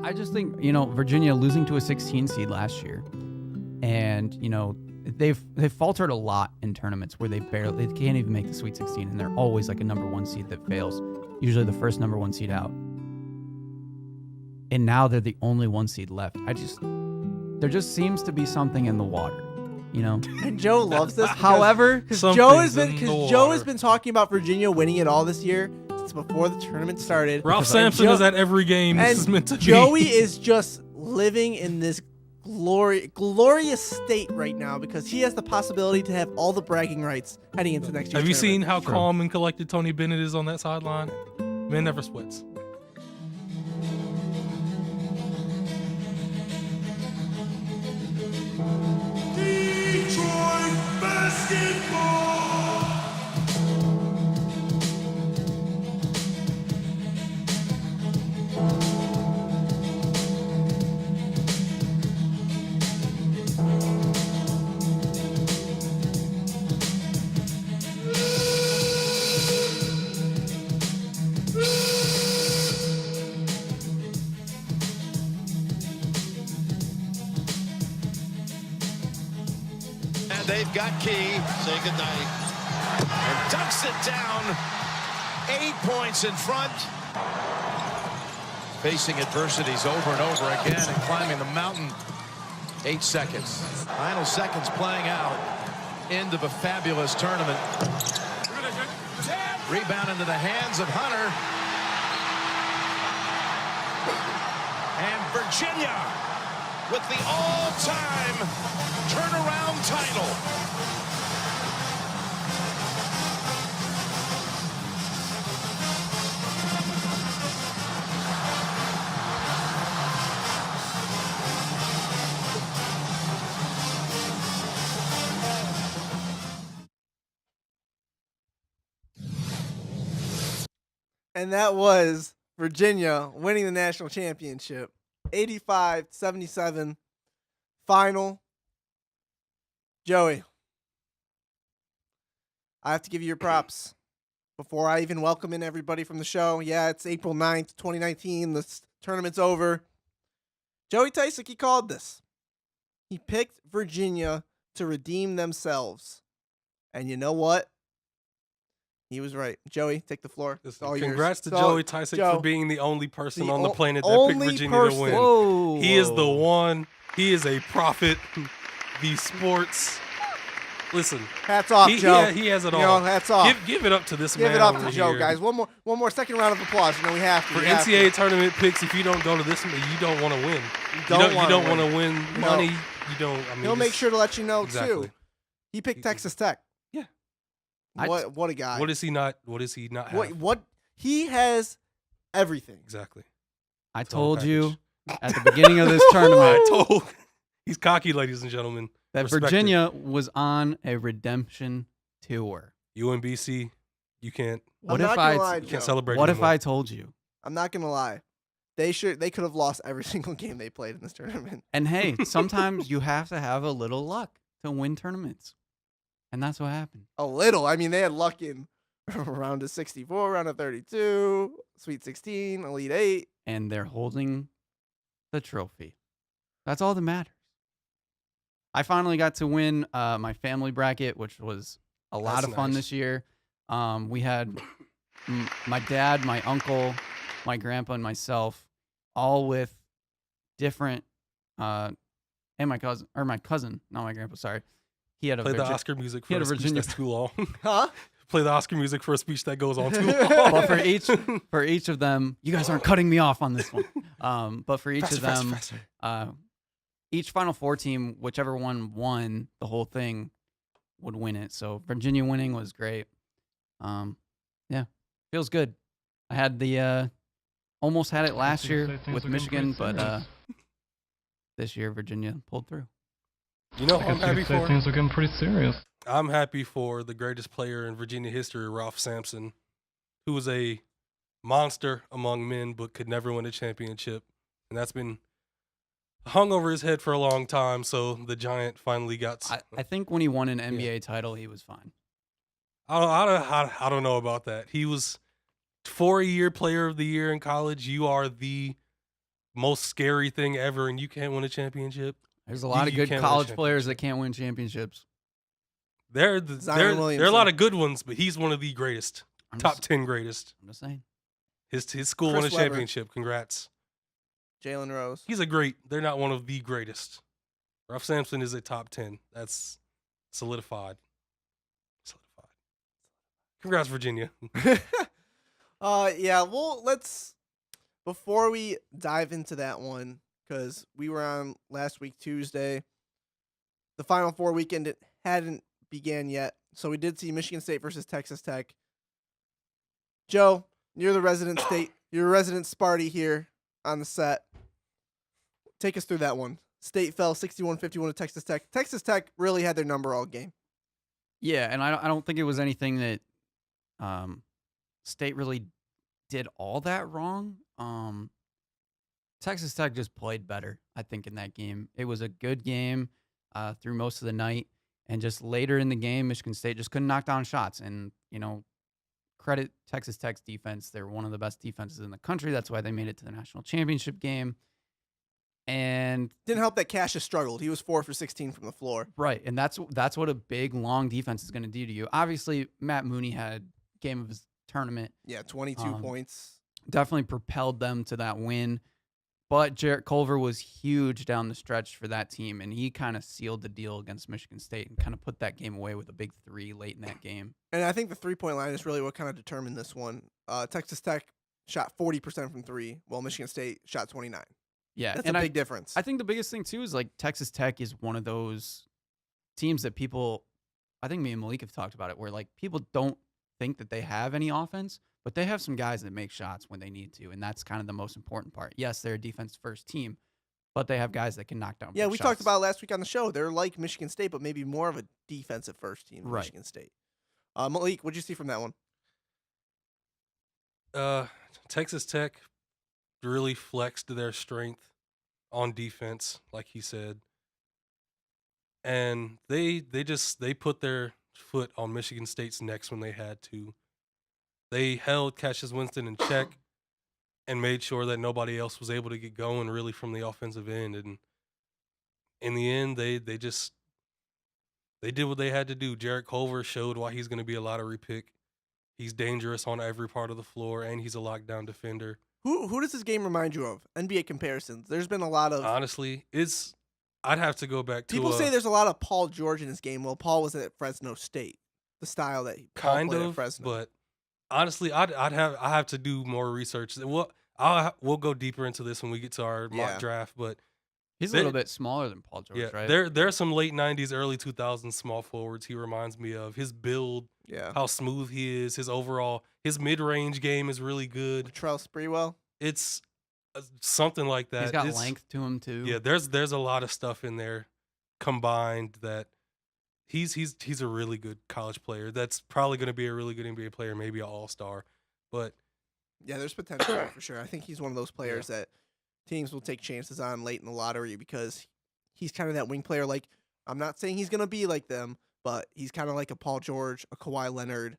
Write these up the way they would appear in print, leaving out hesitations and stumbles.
I just think, Virginia losing to a 16 seed last year, and, they've faltered a lot in tournaments where they can't even make the Sweet 16, and they're always like a number one seed that fails, usually the first number one seed out. And now they're the only one seed left. There just seems to be something in the water, And Joe loves this. However, because Joe has been talking about Virginia winning it all this year since before the tournament started. Ralph Sampson is at every game. This is meant to be. Joey is just living in this glorious state right now because he has the possibility to have all the bragging rights heading into next year. Have you seen how calm and collected Tony Bennett is on that sideline? Man never sweats. Detroit basketball. They've got Key. Say goodnight. And ducks it down. 8 points in front. Facing adversities over and over again and climbing the mountain. 8 seconds. Final seconds playing out. End of a fabulous tournament. Rebound into the hands of Hunter. And Virginia with the all-time turnaround title. And that was Virginia winning the national championship. 85-77 final. Joey, I have to give you your props before I even welcome in everybody from the show. Yeah, it's April 9th, 2019. The tournament's over. Joey Tysick, he called this. He picked Virginia to redeem themselves. And you know what? He was right. Joey, take the floor. Congrats to Joey Tysick for being the only person on the planet that picked Virginia to win. Whoa. He is the one. He is a prophet. The sports. Listen. Hats off, Joe. He has it all. Hats off. Give it up to this man. Give it up to Joe, guys. One more second round of applause. We have to. For NCAA tournament picks, if you don't go to this one, you don't want to win. You don't want to win money. You don't. He'll make sure to let you know, too. He picked Texas Tech. Yeah. What a guy. What does he not have? What he has everything. Exactly. I told you at the beginning of this tournament. He's cocky, ladies and gentlemen. That Virginia was on a redemption tour. UMBC, you can't. You can't celebrate. What if I told you? I'm not gonna lie. They could have lost every single game they played in this tournament. And hey, sometimes you have to have a little luck to win tournaments. And that's what happened. A little. I mean, they had luck in round of 64, round of 32, Sweet 16, Elite 8. And they're holding the trophy. That's all that matters. I finally got to win my family bracket, which was a lot of fun this year. We had my dad, my uncle, my grandpa, and myself, all with different, and my cousin, not my grandpa, sorry. He had the Oscar music for a speech that's too long. Huh? Play the Oscar music for a speech that goes on too long. Well, for each of them, you guys aren't cutting me off on this one. But for each of them, each Final Four team, whichever one won the whole thing, would win it. So Virginia winning was great. Yeah, feels good. I had almost had it last year with Michigan, but this year Virginia pulled through. You know, I'm happy for. Things are getting pretty serious. I'm happy for the greatest player in Virginia history, Ralph Sampson, who was a monster among men, but could never win a championship, and that's been hung over his head for a long time. So the Giant finally got. I think when he won an NBA title, he was fine. I don't know about that. He was 4-year player of the year in college. You are the most scary thing ever, and you can't win a championship. There's a lot of You good can't win a college players that championship. can't win championships. There are a lot Williamson. of good ones, but he's one of the greatest, I'm top just, 10 greatest. I'm just saying. His school Chris won a Webber. championship. Congrats. Jalen Rose. He's a great. They're not one of the greatest. Ralph Sampson is a top 10. That's solidified. Congrats, Virginia. Yeah, well, before we dive into that one, because we were on last week, Tuesday, the Final Four weekend hadn't began yet, so we did see Michigan State versus Texas Tech. Joe, you're the resident Sparty here on the set. Take us through that one. State fell 61-51 to Texas Tech. Texas Tech really had their number all game. Yeah, and I don't think it was anything that State really did all that wrong. Texas Tech just played better, I think, in that game. It was a good game through most of the night, and just later in the game, Michigan State just couldn't knock down shots. And, credit Texas Tech's defense. They're one of the best defenses in the country. That's why they made it to the national championship game. And didn't help that Cassius struggled. He was 4 for 16 from the floor. Right, and that's what a big, long defense is going to do to you. Obviously, Matt Mooney had game of his tournament. Yeah, 22 points. Definitely propelled them to that win. But Jarrett Culver was huge down the stretch for that team, and he kind of sealed the deal against Michigan State and kind of put that game away with a big 3 late in that game. And I think the three-point line is really what kind of determined this one. Texas Tech shot 40% from 3, while Michigan State shot 29. Yeah, That's a big difference. I think the biggest thing, too, is like Texas Tech is one of those teams that people, I think me and Malik have talked about it, where like people don't think that they have any offense, but they have some guys that make shots when they need to, and that's kind of the most important part. Yes, they're a defense-first team, but they have guys that can knock down. Yeah, we shots. talked about it last week on the show. They're like Michigan State, but maybe more of a defensive-first team than Right. Michigan State. Malik, what'd you see from that one? Texas Tech really flexed their strength on defense, like he said. And they put their foot on Michigan State's necks when they had to. They held Cassius Winston in check and made sure that nobody else was able to get going really from the offensive end. And in the end, they did what they had to do. Jarrett Culver showed why he's going to be a lottery pick. He's dangerous on every part of the floor, and he's a lockdown defender. Who does this game remind you of? NBA comparisons. There's been a lot of Honestly, I'd have to go back to people say there's a lot of Paul George in this game. Well, Paul was at Fresno State. The style that Paul kind played at of, Fresno. but honestly, I have to do more research. We'll go deeper into this when we get to our mock draft. But he's a little bit smaller than Paul George, right? There are some late '90s, early 2000s small forwards he reminds me of. His build, how smooth he is, his mid-range game is really good. Latrell Sprewell. It's something like that. He's got length to him too. Yeah, there's a lot of stuff in there combined that he's a really good college player. That's probably going to be a really good NBA player, maybe an all-star. But yeah, there's potential there for sure. I think he's one of those players that teams will take chances on late in the lottery because he's kind of that wing player. Like, I'm not saying he's going to be like them, but he's kind of like a Paul George, a Kawhi Leonard,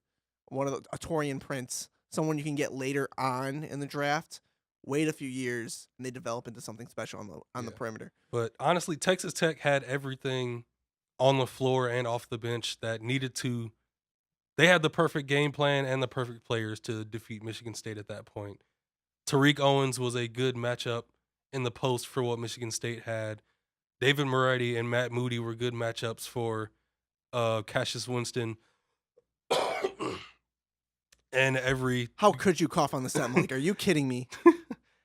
a Torian Prince, someone you can get later on in the draft. Wait a few years, and they develop into something special on the perimeter. But honestly, Texas Tech had everything on the floor and off the bench that needed to. They had the perfect game plan and the perfect players to defeat Michigan State at that point. Tariq Owens was a good matchup in the post for what Michigan State had. David Moretti and Matt Moody were good matchups for Cassius Winston. And How could you cough on the set, Malik? Are you kidding me?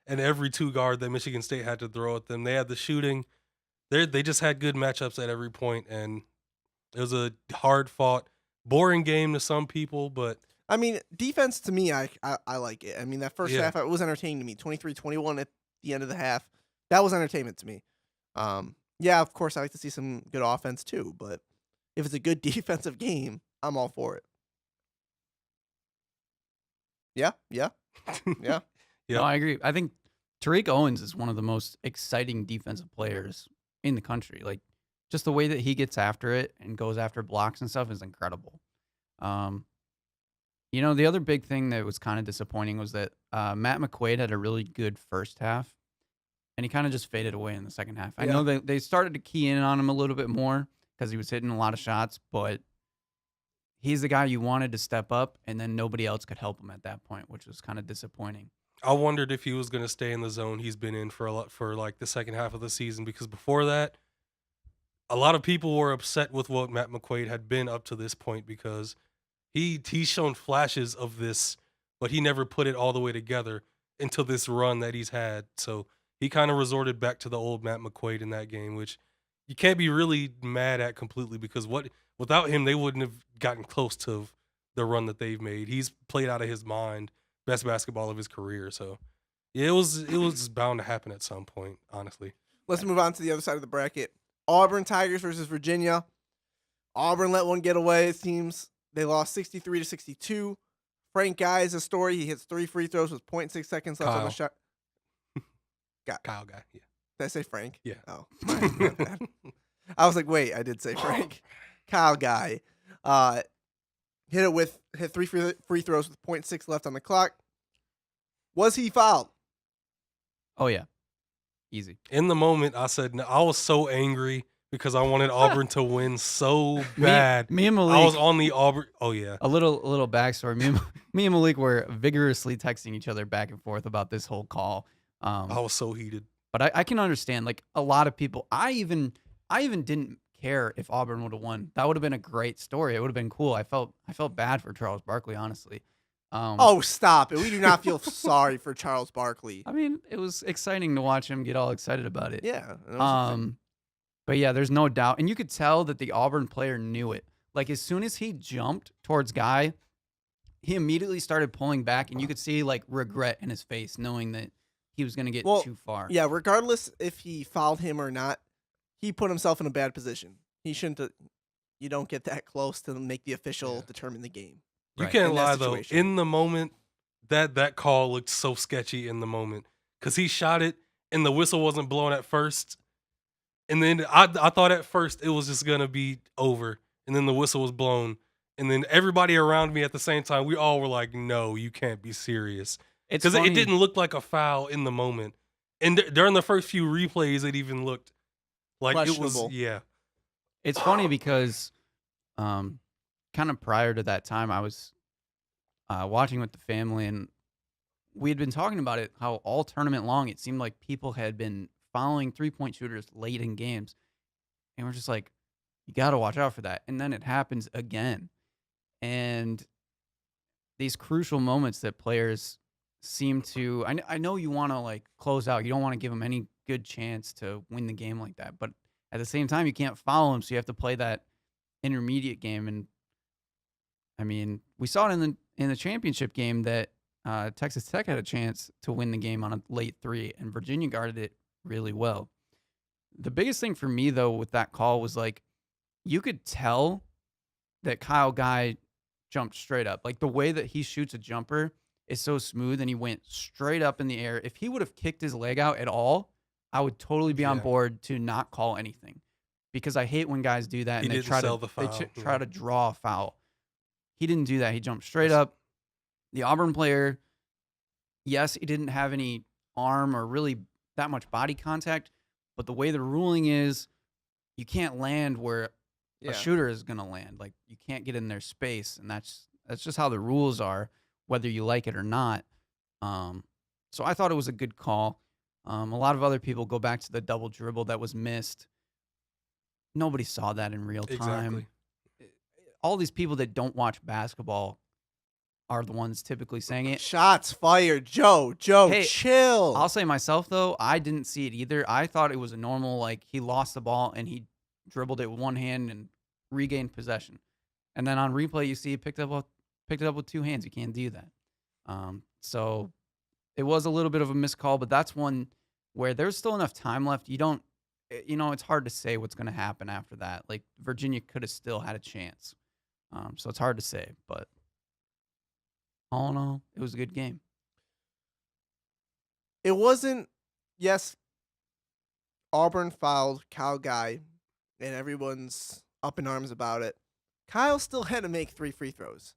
And every two guard that Michigan State had to throw at them. They had the shooting. They just had good matchups at every point, and it was a hard-fought, boring game to some people, but I mean, defense to me, I like it. I mean, that first half, it was entertaining to me. 23-21 at the end of the half. That was entertainment to me. Yeah, of course, I like to see some good offense too, but if it's a good defensive game, I'm all for it. Yeah. No, I agree. I think Tariq Owens is one of the most exciting defensive players in the country. Like, just the way that he gets after it and goes after blocks and stuff is incredible. The other big thing that was kind of disappointing was that Matt McQuaid had a really good first half, and he kind of just faded away in the second half. I Yeah. know they started to key in on him a little bit more because he was hitting a lot of shots, but he's the guy you wanted to step up, and then nobody else could help him at that point, which was kind of disappointing. I wondered if he was going to stay in the zone he's been in for like the second half of the season, because before that, a lot of people were upset with what Matt McQuaid had been up to this point, because he's shown flashes of this, but he never put it all the way together until this run that he's had. So he kind of resorted back to the old Matt McQuaid in that game, which you can't be really mad at completely, because without him, they wouldn't have gotten close to the run that they've made. He's played out of his mind, best basketball of his career. So yeah, it was bound to happen at some point, honestly. Let's move on to the other side of the bracket. Auburn Tigers versus Virginia. Auburn let one get away. It seems they lost 63-62. Frank Guy is a story. He hits 3 free throws with 0.6 seconds left on the shot. Kyle Guy, yeah. Did I say Frank? Yeah. Oh, my bad. I was like, wait, I did say Frank. Kyle Guy. Hit 3 free throws with 0.6 left on the clock. Was he fouled? Oh, yeah. Easy. In the moment, I said, no, I was so angry because I wanted Auburn to win so bad. Me and Malik. I was on the Auburn. Oh, yeah. A little backstory. Me and Malik were vigorously texting each other back and forth about this whole call. I was so heated. But I can understand, like, a lot of people. I even didn't care if Auburn would have won. That would have been a great story. It would have been cool. I felt bad for Charles Barkley, honestly. Oh, stop it. We do not feel sorry for Charles Barkley. I mean, it was exciting to watch him get all excited about it. Yeah. But yeah, there's no doubt. And you could tell that the Auburn player knew it. Like, as soon as he jumped towards Guy, he immediately started pulling back, and you could see, like, regret in his face, knowing that he was going to get too far. Yeah, regardless if he fouled him or not, he put himself in a bad position. He shouldn't have. You don't get that close to make the official determine the game. You Right. can't In that lie, though. situation. In the moment, that call looked so sketchy in the moment, because he shot it and the whistle wasn't blown at first. And then I thought at first it was just going to be over. And then the whistle was blown. And then everybody around me at the same time, we all were like, no, you can't be serious. It's Because it funny. didn't look like a foul in the moment. And during the first few replays, it even looked like it was, Questionable. yeah. It's funny because kind of prior to that time, I was watching with the family, and we had been talking about it, how all tournament long it seemed like people had been following three-point shooters late in games. And we're just like, you got to watch out for that. And then it happens again. And these crucial moments that players seem to, I know you want to, like, close out. You don't want to give them any good chance to win the game like that. But at the same time, you can't foul them, so you have to play that intermediate game. And I mean, we saw it in the championship game that Texas Tech had a chance to win the game on a late three, and Virginia guarded it really well. The biggest thing for me, though, with that call was, like, you could tell that Kyle Guy jumped straight up. Like, the way that he shoots a jumper is so smooth, and he went straight up in the air. If he would have kicked his leg out at all, I would totally be on Yeah. board to not call anything, because I hate when guys do that He and they didn't try sell to the foul, try yeah. to draw a foul. He didn't do that. He jumped straight up. The Auburn player, yes, he didn't have any arm or really that much body contact, but the way the ruling is, you can't land where Yeah. a shooter is going to land. Like, you can't get in their space, and that's just how the rules are, whether you like it or not. So I thought it was a good call. A lot of other people go back to the double dribble that was missed. Nobody saw that in real time. Exactly. All these people that don't watch basketball are the ones typically saying it. Shots fired. Joe, Hey, chill. I'll say myself, though, I didn't see it either. I thought it was a normal, like, he lost the ball and he dribbled it with one hand and regained possession. And then on replay, you see he picked it up with two hands. You can't do that. So it was a little bit of a missed call, but that's one where there's still enough time left. It's hard to say what's going to happen after that. Like, Virginia could have still had a chance. So it's hard to say, but all in all, it was a good game. It wasn't, yes, Auburn fouled Kyle Guy, and everyone's up in arms about it. Kyle still had to make 3 free throws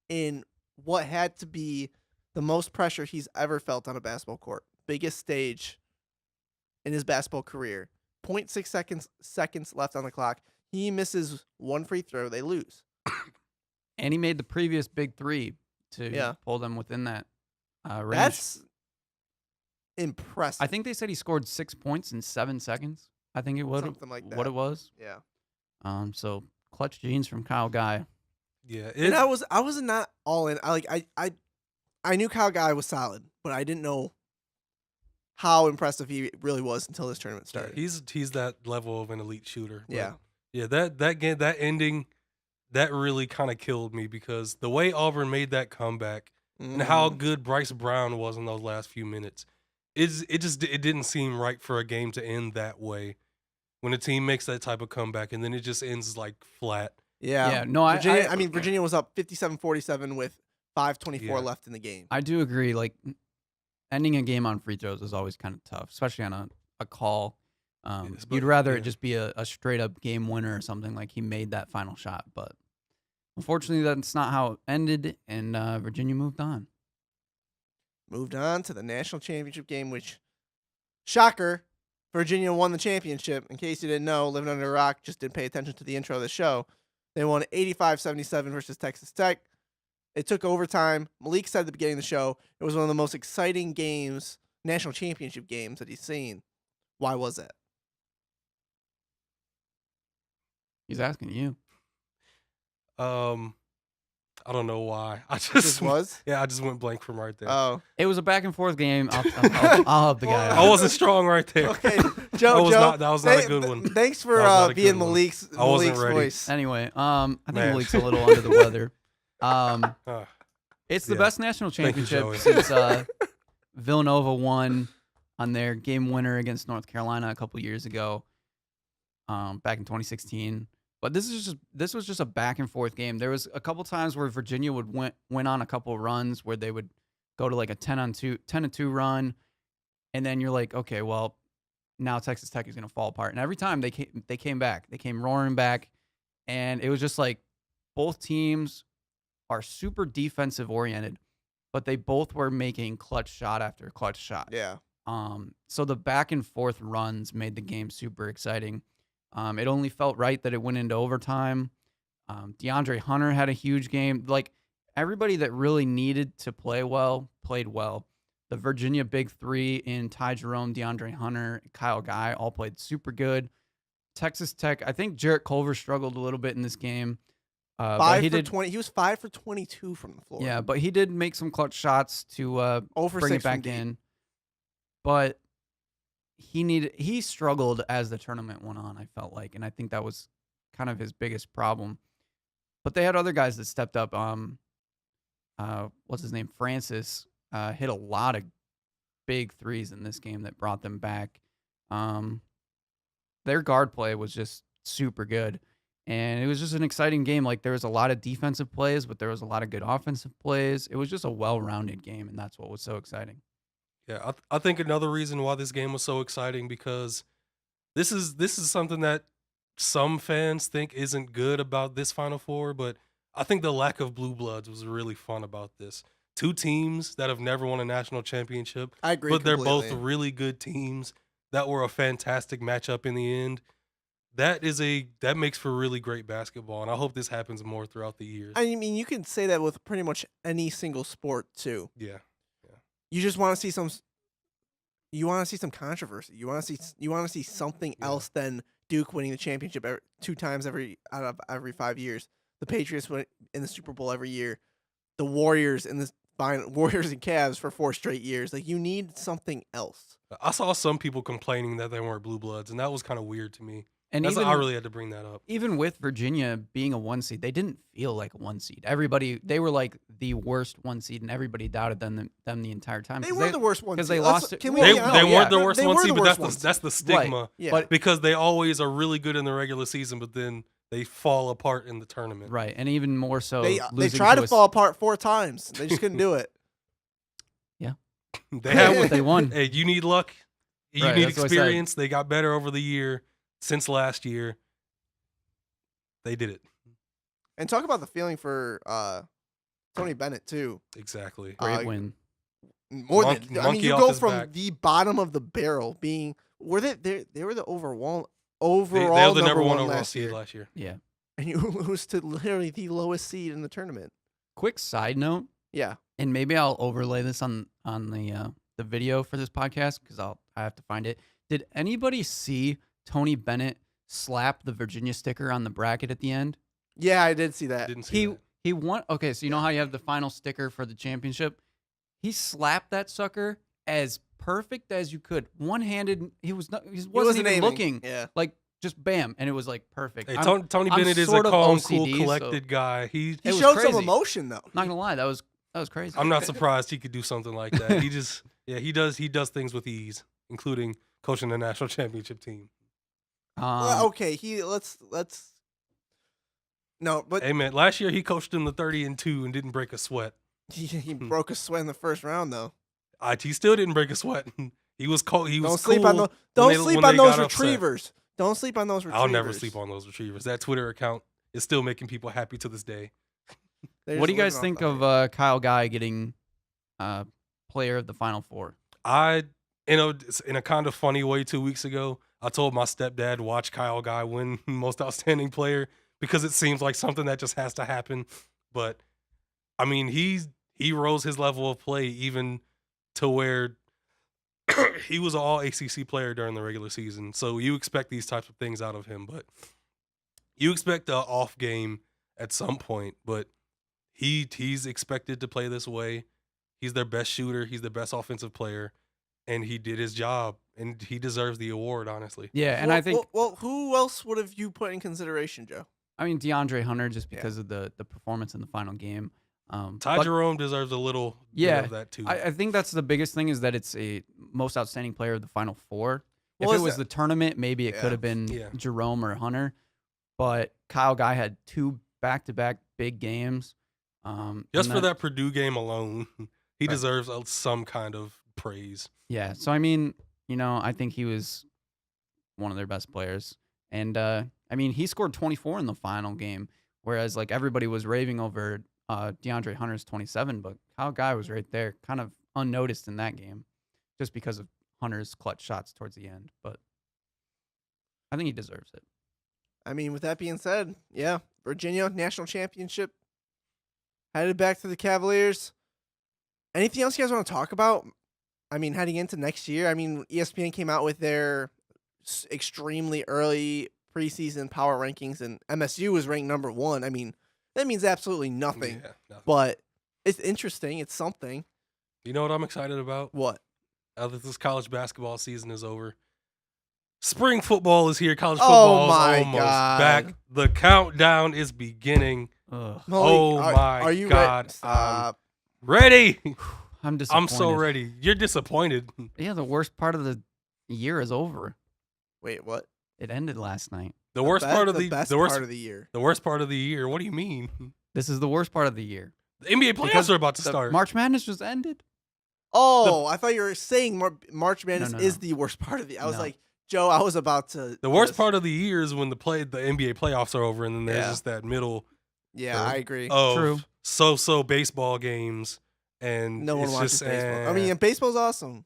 in what had to be the most pressure he's ever felt on a basketball court. Biggest stage in his basketball career. 0.6 seconds left on the clock. He misses one free throw. They lose. And he made the previous big three to pull them within that range. That's impressive. I think they said he scored 6 points in 7 seconds. I think it was Something like that. what it was. Yeah. So clutch genes from Kyle Guy. Yeah, And I was not all in. I knew Kyle Guy was solid, but I didn't know how impressive he really was until this tournament started. he's that level of an elite shooter. But Yeah. yeah. That game, that ending, that really kind of killed me because the way Auburn made that comeback and how good Bryce Brown was in those last few minutes, it didn't seem right for a game to end that way when a team makes that type of comeback and then it just ends like flat. Yeah, no, Virginia was up 57-47 with 5:24 left in the game. I do agree. Like, ending a game on free throws is always kind of tough, especially on a call. You'd rather it just be a straight up game winner or something, like he made that final shot. But unfortunately, that's not how it ended, and Virginia moved on. Moved on to the national championship game, which, shocker, Virginia won the championship. In case you didn't know, living under a rock, just didn't pay attention to the intro of the show. They won 85-77 versus Texas Tech. It took overtime. Malik said at the beginning of the show it was one of the most exciting games, national championship games that he's seen. Why was that? He's asking you. I don't know why. I Just was? Yeah, I just went blank from right there. Oh. It was a back and forth game. I'll help the guy out. I wasn't strong right there. Okay, Joe. That was not a good one. Thanks for being Malik's ready. voice. Anyway, I think Malik's a little under the weather. It's the best national championship since Villanova won on their game winner against North Carolina a couple years ago, back in 2016. But this was just a back and forth game. There was a couple times where Virginia would went on a couple runs where they would go to like a 10-2 run, and then you're like, okay, well, now Texas Tech is gonna fall apart. And every time they came back, they came roaring back, and it was just like both teams are super defensive oriented, but they both were making clutch shot after clutch shot. Yeah. So the back and forth runs made the game super exciting. It only felt right that it went into overtime. DeAndre Hunter had a huge game. Like, everybody that really needed to play well played well. The Virginia big three in Ty Jerome, DeAndre Hunter, Kyle Guy all played super good. Texas Tech, I think Jarrett Culver struggled a little bit in this game. 20. He was 5 for 22 from the floor. Yeah, but he did make some clutch shots to bring it back in. But he struggled as the tournament went on, I felt like, and I think that was kind of his biggest problem. But they had other guys that stepped up. What's his name? Francis hit a lot of big threes in this game that brought them back. Their guard play was just super good. And it was just an exciting game. Like, there was a lot of defensive plays, but there was a lot of good offensive plays. It was just a well-rounded game, and that's what was so exciting. Yeah, I think another reason why this game was so exciting because this is something that some fans think isn't good about this Final Four, but I think the lack of blue bloods was really fun about this. Two teams that have never won a national championship. I agree. But they're completely. both really good teams that were a fantastic matchup in the end. That makes for really great basketball, and I hope this happens more throughout the years. I mean, you can say that with pretty much any single sport too. Yeah. You just want to see some. You want to see some controversy. You want to see something else than Duke winning the championship 2 times out of every 5 years. The Patriots win in the Super Bowl every year. The Warriors and Cavs for 4 straight years. Like, you need something else. I saw some people complaining that they weren't blue bloods, and that was kind of weird to me. And I really had to bring that up. Even with Virginia being a 1 seed, they didn't feel like a 1 seed. They were like the worst 1 seed, and everybody doubted them the entire time. They were the worst 1 seed. Because they lost it. They weren't the worst 1 seed, but that's the stigma. Right. Yeah. But Because they always are really good in the regular season, but then they fall apart in the tournament. right, and even more so, They losing tried to to fall apart 4 times. They just couldn't do it. They had They won. Hey, you need luck. You Right, need that's what I said. experience. They got better over the year since last year. They did it. And talk about the feeling for Tony Bennett too. Exactly. Great win. More than I mean, Monkey you off go his from back. the bottom of the barrel being they were the overall They were the number one overall last seed year, last year. Yeah. and you lose to literally the lowest seed in the tournament. Quick side note, Yeah, and maybe I'll overlay this on the video for this podcast because I have to find it. Did anybody see Tony Bennett slap the Virginia sticker on the bracket at the end? yeah, I did see that. Didn't see that. He won. Okay, so you know how you have the final sticker for the championship? He slapped that sucker as perfect as you could. One-handed. He wasn't even aiming. looking. Yeah. Like just bam, and it was like perfect. Hey, I'm Tony I'm Bennett is a sort of calm, OCD, cool, so- collected guy. He was showed some crazy. emotion though. Not gonna lie, that was crazy. I'm not surprised he could do something like that. He does things with ease, including coaching the national championship team. Well, okay, let's. No, but Hey man, last year he coached them to 30-2 and didn't break a sweat. he broke a sweat in the first round though. He still didn't break a sweat. He was cold. He was Don't sleep cool on when don't they- sleep when on they those got upset. retrievers. Don't sleep on those retrievers. I'll never sleep on those retrievers. That Twitter account is still making people happy to this day. They're What do just you guys living think off of Kyle Guy getting player of the Final Four? In a kind of funny way, 2 weeks ago, I told my stepdad watch Kyle Guy win most outstanding player because it seems like something that just has to happen. But I mean, he rose his level of play even to where he was an all ACC player during the regular season. So you expect these types of things out of him, but you expect an off game at some point. But he's expected to play this way. He's their best shooter. He's the best offensive player, and he did his job, and he deserves the award, honestly. Yeah, and I think Well, who else would have you put in consideration, Joe? I mean DeAndre Hunter just because of the performance in the final game. Ty but Jerome deserves a little Yeah, bit of that too. I think that's the biggest thing is that it's a most outstanding player of the Final Four. Well, if is it was that- the tournament, maybe it Yeah. could have been Yeah. Jerome or Hunter. But Kyle Guy had 2 back-to-back big games. Just and for that Purdue game alone, he Right. deserves some kind of praise. Yeah. So I mean, I think he was one of their best players, and I mean, he scored 24 in the final game, whereas like everybody was raving over DeAndre Hunter's 27, but Kyle Guy was right there, kind of unnoticed in that game, just because of Hunter's clutch shots towards the end. But I think he deserves it. I mean, with that being said, yeah, Virginia national championship headed back to the Cavaliers. Anything else you guys want to talk about? I mean, heading into next year, I mean, ESPN came out with their extremely early preseason power rankings, and MSU was ranked number 1. I mean, that means absolutely nothing, Yeah, nothing. but it's interesting. It's something. You know what I'm excited about? What? Now that this college basketball season is over, spring football is here. College Oh football my is almost God. back. The countdown is beginning. Ugh, Malik, Oh my are you God. Stop. Ready? I'm disappointed. I'm so ready. You're disappointed. Yeah, the worst part of the year is over. Wait, what? It ended last night. The worst part of the best the worst part of the year. the worst part of the year. What do you mean? This is the worst part of the year. The NBA playoffs Because are about to The start. March Madness just ended. Oh, I thought you were saying March Madness no, is no. the worst part of the. I was No. like, Joe, I was about to. The worst part of the year is when the NBA playoffs are over, and then there's Yeah. just that middle Yeah, I agree. of True. so baseball games, and No one it's watches just, baseball. I mean, baseball's awesome.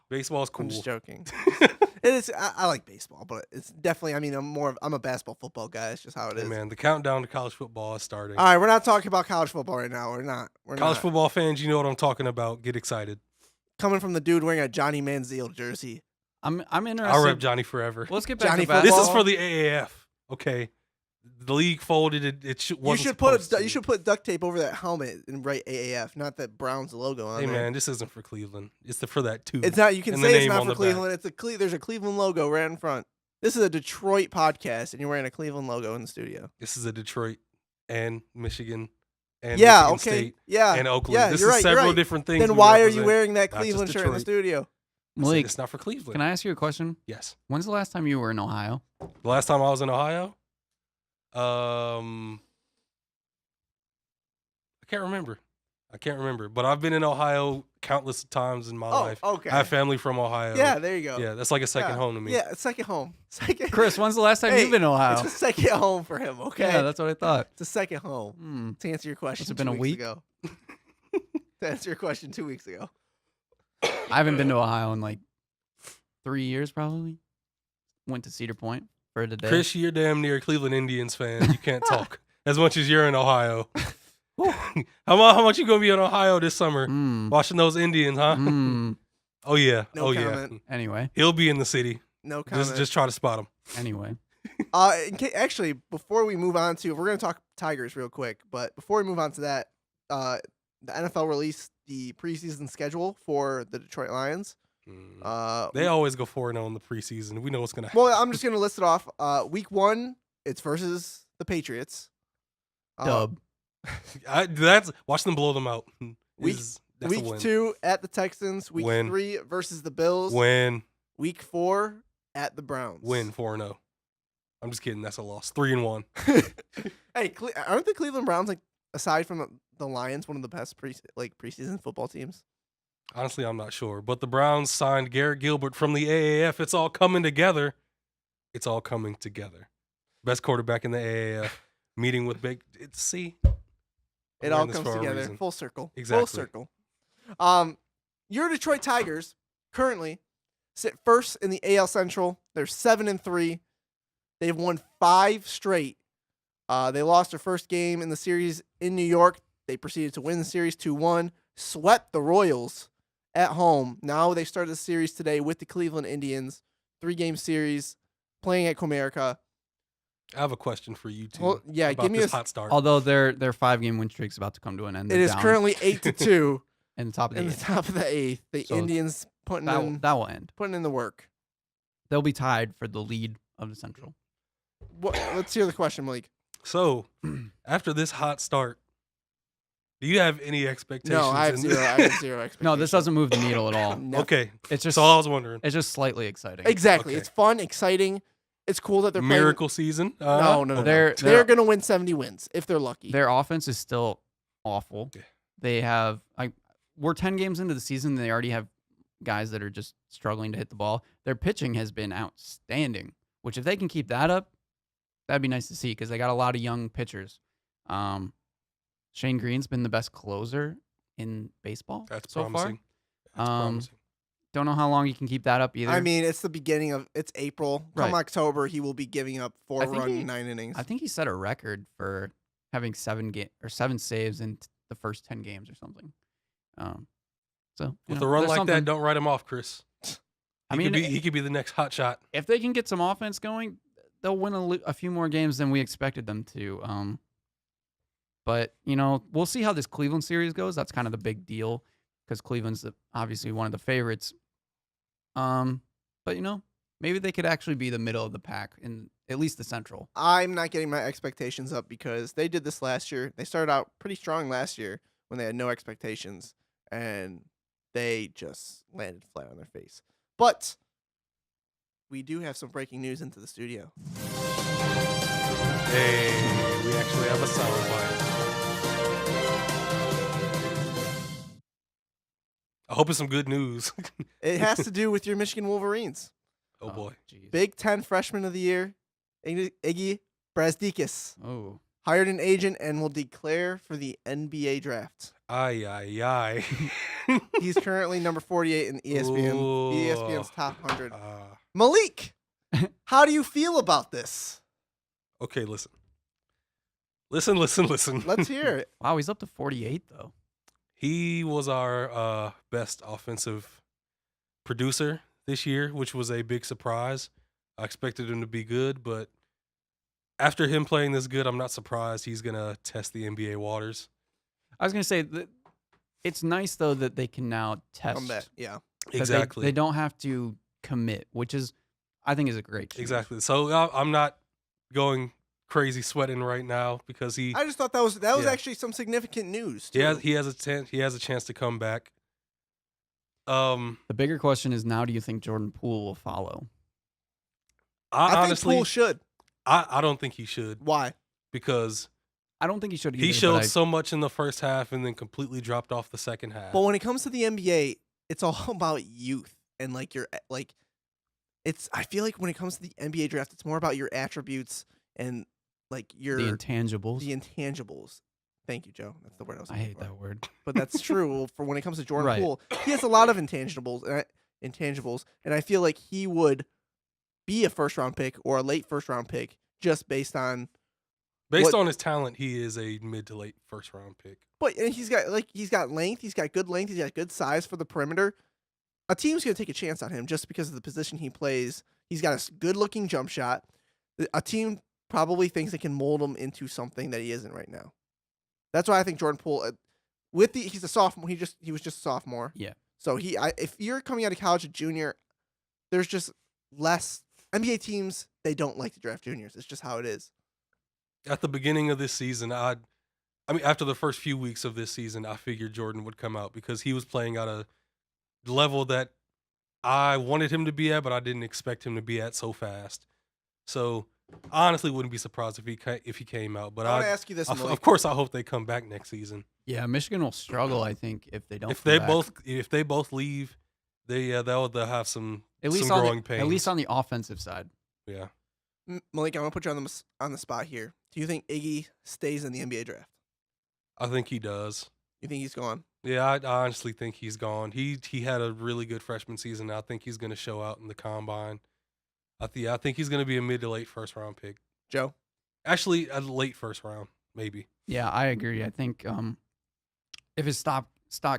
baseball's cool. I'm just joking. It is. I like baseball, but it's definitely. I mean, I'm a basketball football guy. It's just how it Hey, is. man, the countdown to college football is starting. All right, we're not talking about college football right now. We're not. College football fans, you know what I'm talking about. Get excited. Coming from the dude wearing a Johnny Manziel jersey. I'm interested. I'll rep Johnny forever. Let's get back Johnny to football. This basketball. is for the AAF. Okay, the league folded. It You wasn't should put supposed to. you should put duct tape over that helmet and write AAF, not that Browns logo on Hey there. man, this isn't for Cleveland. It's for that too. It's not. You can And the say it's name not on for the back. Cleveland. It's there's a Cleveland logo right in front. This is a Detroit podcast, and you're wearing a Cleveland logo in the studio. This is a Detroit and Michigan and Yeah. Michigan Okay. State Yeah. and Oakland. Yeah. This you're is right. several you're right. different things. Then we why are you represent. wearing that not just Cleveland shirt in the Detroit. studio? Malik, It's not for Cleveland. can I ask you a question? Yes. When's the last time you were in Ohio? The last time I was in Ohio, I can't remember. But I've been in Ohio countless times in my Oh, life. okay. I have family from Ohio. Yeah. There you go. Yeah, that's like a second Yeah. home to me. Yeah. Second home. Second. Chris, when's the last time Hey, you've been in Ohio? It's a second home for him. Okay. Yeah, that's what I thought. It's a second home. Hmm. To answer your question, Must have been 2 a weeks week. ago. To answer your question 2 weeks ago. I haven't been to Ohio in like 3 years, probably. Went to Cedar Point for the day. Chris, you're damn near a Cleveland Indians fan. You can't talk as much as you're in Ohio. How much you gonna be in Ohio this summer? Watching those Indians, huh? Oh yeah. No oh comment. yeah. Anyway. He'll be in the city. No comment. Just try to spot him. Anyway. Actually, before we move on to, we're going to talk Tigers real quick, but before we move on to that, the NFL released the preseason schedule for the Detroit Lions. They always go 4-0 in the preseason. We know what's gonna happen. Well, I'm just going to list it off. Week 1, it's versus the Patriots. Dub. Watch them blow them out. Week 2 at the Texans. Week 3 versus the Bills. Week 4 at the Browns. 4-0. I'm just kidding. That's a loss. 3-1. Hey, aren't the Cleveland Browns, like, aside from the Lions, one of the best preseason football teams? Honestly, I'm not sure. But the Browns signed Garrett Gilbert from the AAF. It's all coming together. It's all coming together. Best quarterback in the AAF. Meeting with Big. It all comes together. Full circle. Exactly. Full circle. Your Detroit Tigers currently sit first in the AL Central. They're 7-3. They've won 5 straight. They lost their first game in the series in New York. They proceeded to win the series 2-1. Swept the Royals at home. Now they started the series today with the Cleveland Indians. 3-game series playing at Comerica. I have a question for you too. Well, yeah, about give me this a hot start. Although their 5-game win streak's about to come to an end. It is currently 8-2 in the top of the in the eighth. top of the 8th. The So Indians putting That will end. in the work. They'll be tied for the lead of the Central. Let's hear the question, Malik. So, after this hot start, do you have any expectations? No, I have zero expectations. No, this doesn't move the needle at all. No. Okay, It's just that's all I was wondering. It's just slightly exciting. Exactly. Okay. It's fun, exciting. It's cool that they're Miracle season? No. They're They're going to win 70 wins if they're lucky. Their offense is still awful. Yeah. They have we're 10 games into the season. They already have guys that are just struggling to hit the ball. Their pitching has been outstanding, which if they can keep that up, that'd be nice to see because they got a lot of young pitchers. Shane Green's been the best closer in baseball That's so promising. far. That's promising. Don't know how long he can keep that up either. I mean, it's the beginning of it's April. Come Right. October, he will be giving up 4-run 9 innings. I think he set a record for having 7 saves in the first 10 games or something. So With a run like that, don't write him off, Chris. He could be the next hot shot. If they can get some offense going, they'll win a few more games than we expected them to. But we'll see how this Cleveland series goes. That's kind of the big deal because Cleveland's obviously one of the favorites. But maybe they could actually be the middle of the pack in at least the Central. I'm not getting my expectations up because they did this last year. They started out pretty strong last year when they had no expectations, and they just landed flat on their face. But we do have some breaking news into the studio. Hey, we actually have a soundbite. I hope it's some good news. It has to do with your Michigan Wolverines. Oh boy. Geez. Big Ten Freshman of the Year, Iggy Brazdikis, Oh. hired an agent and will declare for the NBA draft. Ay. He's currently number 48 in ESPN's top 100. Uh, Malik, how do you feel about this? okay, listen. Listen. Let's hear it. Wow, he's up to 48 though. He was our best offensive producer this year, which was a big surprise. I expected him to be good, but after him playing this good, I'm not surprised he's going to test the NBA waters. I was gonna say that it's nice though that they can now test. Comeback, yeah. that Exactly. They don't have to commit, which I think is a great change. Exactly. So I'm not going crazy sweating right now because he I just thought that was Yeah. actually some significant news. Too. he has a chance to come back. The bigger question is now: do you think Jordan Poole will follow? I honestly, think Poole should. I don't think he should Why? because I don't think he should either. he showed but so much in the first half and then completely dropped off the second half. But when it comes to the NBA, it's all about youth and I feel like when it comes to the NBA draft, it's more about your attributes and like the intangibles. the intangibles. Thank you, Joe. That's the word I was I looking hate for. that word. But that's true for when it comes to Jordan Right. Poole. He has a lot of intangibles, and I feel like he would be a first-round pick or a late first-round pick just based on. Based on his talent, he is a mid to late first round pick. But and he's got length, he's got good length, he's got good size for the perimeter. A team's gonna take a chance on him just because of the position he plays. He's got a good-looking jump shot. A team probably thinks they can mold him into something that he isn't right now. That's why I think Jordan Poole, he's a sophomore. He was just a sophomore. Yeah. So if you're coming out of college a junior, there's just less NBA teams. They don't like to draft juniors. It's just how it is. At the beginning of this season, after the first few weeks of this season, I figured Jordan would come out because he was playing at a level that I wanted him to be at, but I didn't expect him to be at so fast. So I honestly wouldn't be surprised if he came out. But I want to ask you this, Malik. of course, I hope they come back next season. Yeah, Michigan will struggle, I think, if they don't. If come back. if they both leave, they'll have some At growing pains. At least on the offensive side. Yeah. Malik, I'm gonna put you on the spot here. Do you think Iggy stays in the NBA draft? I think he does. You think he's gone? Yeah, I honestly think he's gone. He had a really good freshman season. I think he's going to show out in the combine. I think he's going to be a mid to late first round pick. Joe? Actually, a late first round, maybe. Yeah, I agree. I think if his stock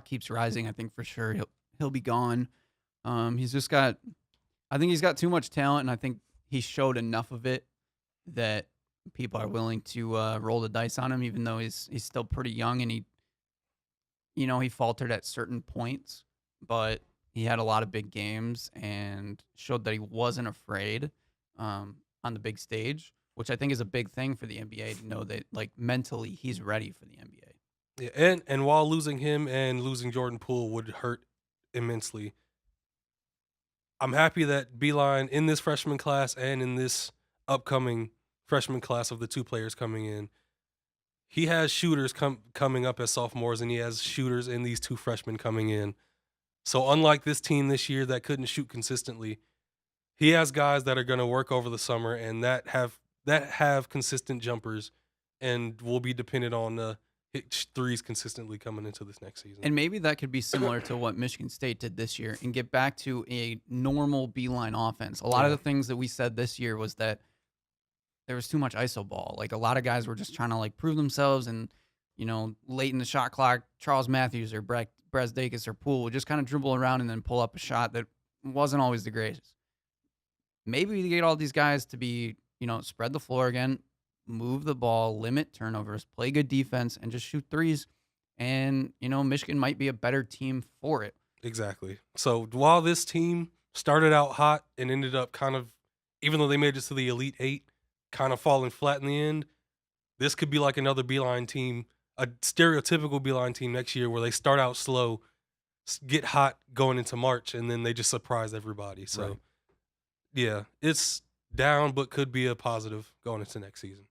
keeps rising, I think for sure he'll be gone. He's just got, I think he's got too much talent, and I think he showed enough of it that people are willing to roll the dice on him, even though he's still pretty young and he faltered at certain points, but he had a lot of big games and showed that he wasn't afraid on the big stage, which I think is a big thing for the NBA to know that, like, mentally he's ready for the NBA. Yeah, and while losing him and losing Jordan Poole would hurt immensely, I'm happy that Beeline in this freshman class and in this upcoming freshman class of the two players coming in, he has shooters coming up as sophomores, and he has shooters in these two freshmen coming in. So unlike this team this year that couldn't shoot consistently, he has guys that are going to work over the summer and that have consistent jumpers and will be dependent on hit threes consistently coming into this next season. And maybe that could be similar to what Michigan State did this year and get back to a normal Beeline offense. A lot of the things that we said this year was that there was too much iso ball. Like, a lot of guys were just trying to, like, prove themselves, and, late in the shot clock, Charles Matthews or Brazdeikis or Poole would just kind of dribble around and then pull up a shot that wasn't always the greatest. Maybe we get all these guys to be, spread the floor again, move the ball, limit turnovers, play good defense, and just shoot threes. And, Michigan might be a better team for it. Exactly. So while this team started out hot and ended up kind of, even though they made it to the Elite Eight, kind of falling flat in the end, this could be like another Beeline team, a stereotypical Beeline team next year where they start out slow, get hot going into March, and then they just surprise everybody. So, Right. Yeah, it's down, but could be a positive going into next season.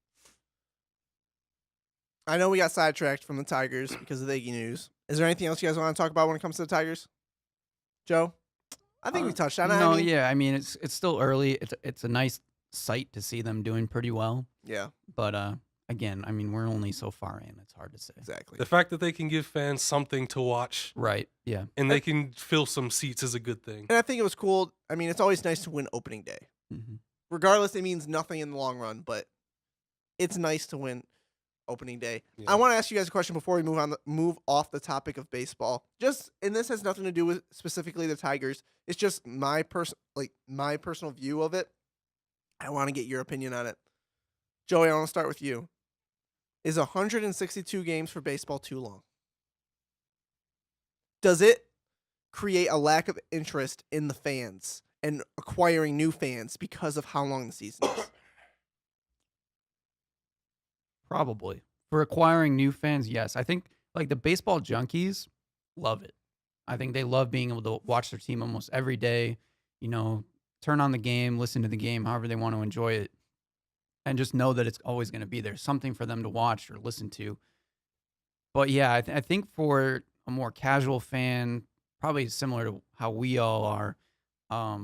I know we got sidetracked from the Tigers because of the Iggy news. Is there anything else you guys want to talk about when it comes to the Tigers? Joe? I think we touched on it. No, yeah. I mean, it's still early. It's a nice sight to see them doing pretty well. Yeah, But again, I mean, we're only so far in. It's hard to say. exactly. The fact that they can give fans something to watch Right. Yeah. and they can fill some seats is a good thing. And I think it was cool. I mean, it's always nice to win opening day. Mm-hmm. Regardless, it means nothing in the long run, but it's nice to win opening day. Yeah. I want to ask you guys a question before we move off the topic of baseball. And this has nothing to do with specifically the Tigers. It's just my personal view of it. I want to get your opinion on it. Joey, I want to start with you. Is 162 games for baseball too long? Does it create a lack of interest in the fans and acquiring new fans because of how long the season is? Probably. For acquiring new fans, yes. I think, like, the baseball junkies love it. I think they love being able to watch their team almost every day, turn on the game, listen to the game, however they want to enjoy it, and just know that it's always going to be there, something for them to watch or listen to. But yeah, I think for a more casual fan, probably similar to how we all are. I